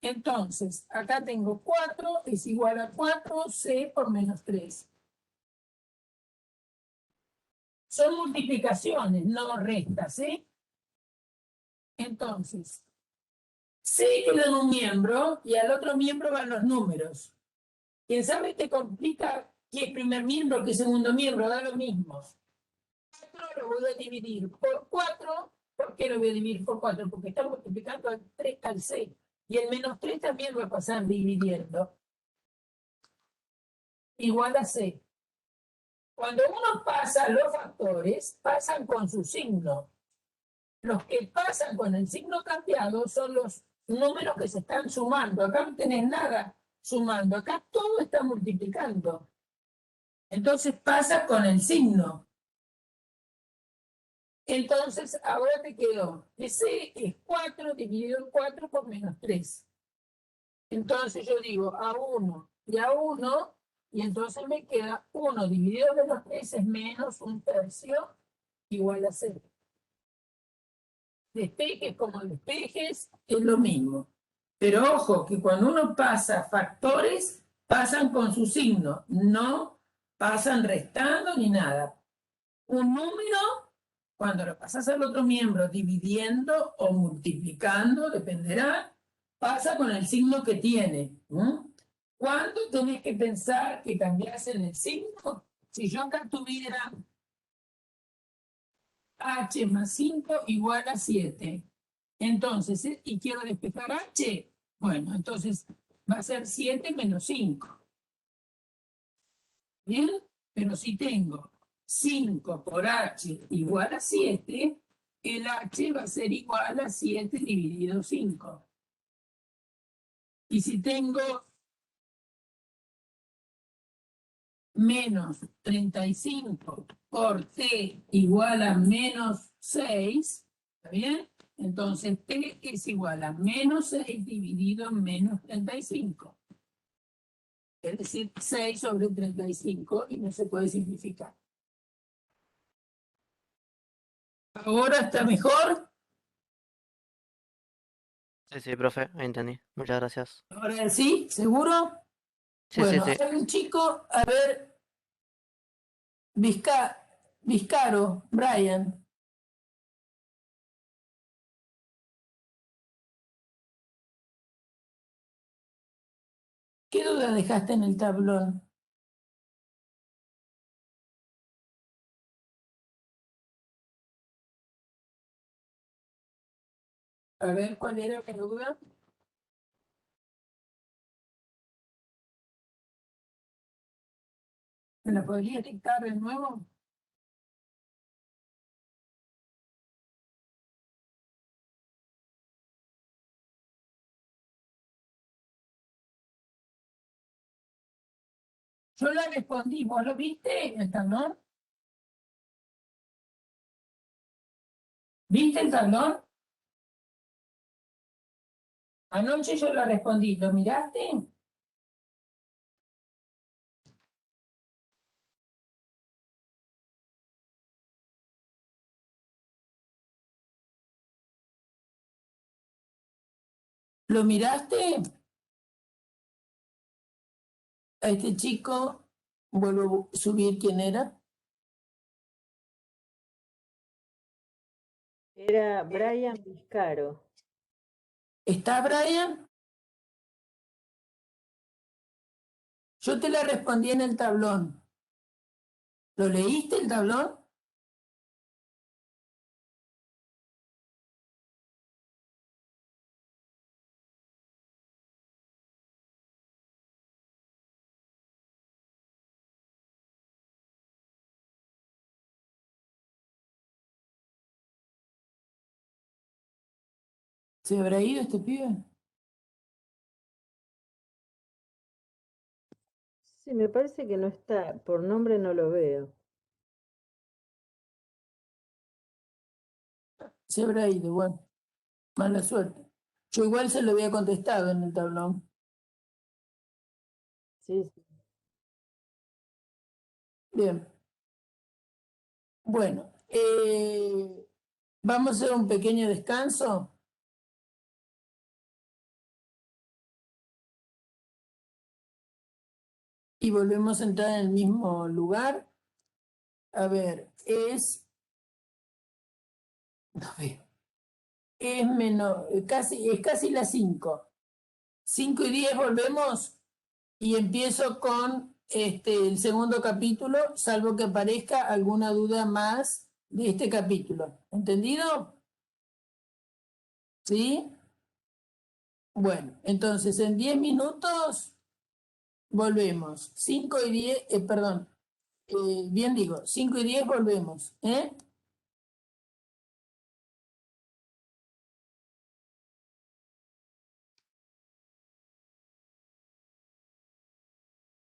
Entonces, acá tengo 4 es igual a 4c por menos 3. Son multiplicaciones, no restas, ¿sí? Entonces, c queda en un miembro y al otro miembro van los números. ¿Quién sabe te complica qué es primer miembro, qué es segundo miembro? Da lo mismo. 4 lo voy a dividir por 4. ¿Por qué lo voy a dividir por 4? Porque está multiplicando al 3 al c. Y el menos 3 también va a pasar dividiendo. Igual a c. Cuando uno pasa los factores, pasan con su signo. Los que pasan con el signo cambiado son los números que se están sumando. Acá no tenés nada sumando, acá todo está multiplicando. Entonces pasa con el signo. Entonces ahora te quedó, ese es 4 dividido en 4 por menos 3. Entonces yo digo a 1 y a 1 Y entonces me queda 1 dividido de los 3 es menos 1/3 igual a 0. Despejes como despejes es lo mismo. Pero ojo, que cuando uno pasa factores, pasan con su signo, no pasan restando ni nada. Un número, cuando lo pasas al otro miembro dividiendo o multiplicando, dependerá, pasa con el signo que tiene. ¿Cuándo tenés que pensar que cambiasen el signo? Si yo acá tuviera h más 5 igual a 7. Entonces, y quiero despejar h, bueno, entonces va a ser 7 menos 5. ¿Bien? Pero si tengo 5 por h igual a 7, el h va a ser igual a 7 dividido 5. Y si tengo menos 35 por t igual a menos 6, ¿está bien? Entonces t es igual a menos 6 dividido en menos 35. Es decir, 6 sobre 35 y no se puede simplificar. ¿Ahora está mejor? Sí, profe, ahí entendí. Muchas gracias. ¿Ahora sí? ¿Seguro? Sí, Bueno, sí, sí. hay un chico, a ver, Vizcaro, Brian. ¿Qué duda dejaste en el tablón? A ver, ¿cuál era la duda? ¿Me la podría dictar de nuevo? Yo la respondí, ¿vos lo viste el tablón? ¿Viste el tablón? Anoche yo la respondí, ¿lo miraste? ¿Lo miraste? A este chico, vuelvo a subir quién era. Era Brian Vizcaro. ¿Está Brian? Yo te la respondí en el tablón. ¿Lo leíste el tablón? ¿Se habrá ido este pibe? Sí, me parece que no está, por nombre no lo veo. Se habrá ido, bueno, mala suerte. Yo igual se lo había contestado en el tablón. Sí, sí. Bien. Bueno, vamos a hacer un pequeño descanso. Y volvemos a entrar en el mismo lugar. A ver, es menos, es casi las 5. 5 y 10 volvemos y empiezo con el segundo capítulo, salvo que aparezca alguna duda más de este capítulo. ¿Entendido? ¿Sí? Bueno, entonces en 10 minutos volvemos. 5 y 10, perdón, bien digo, 5 y 10 volvemos.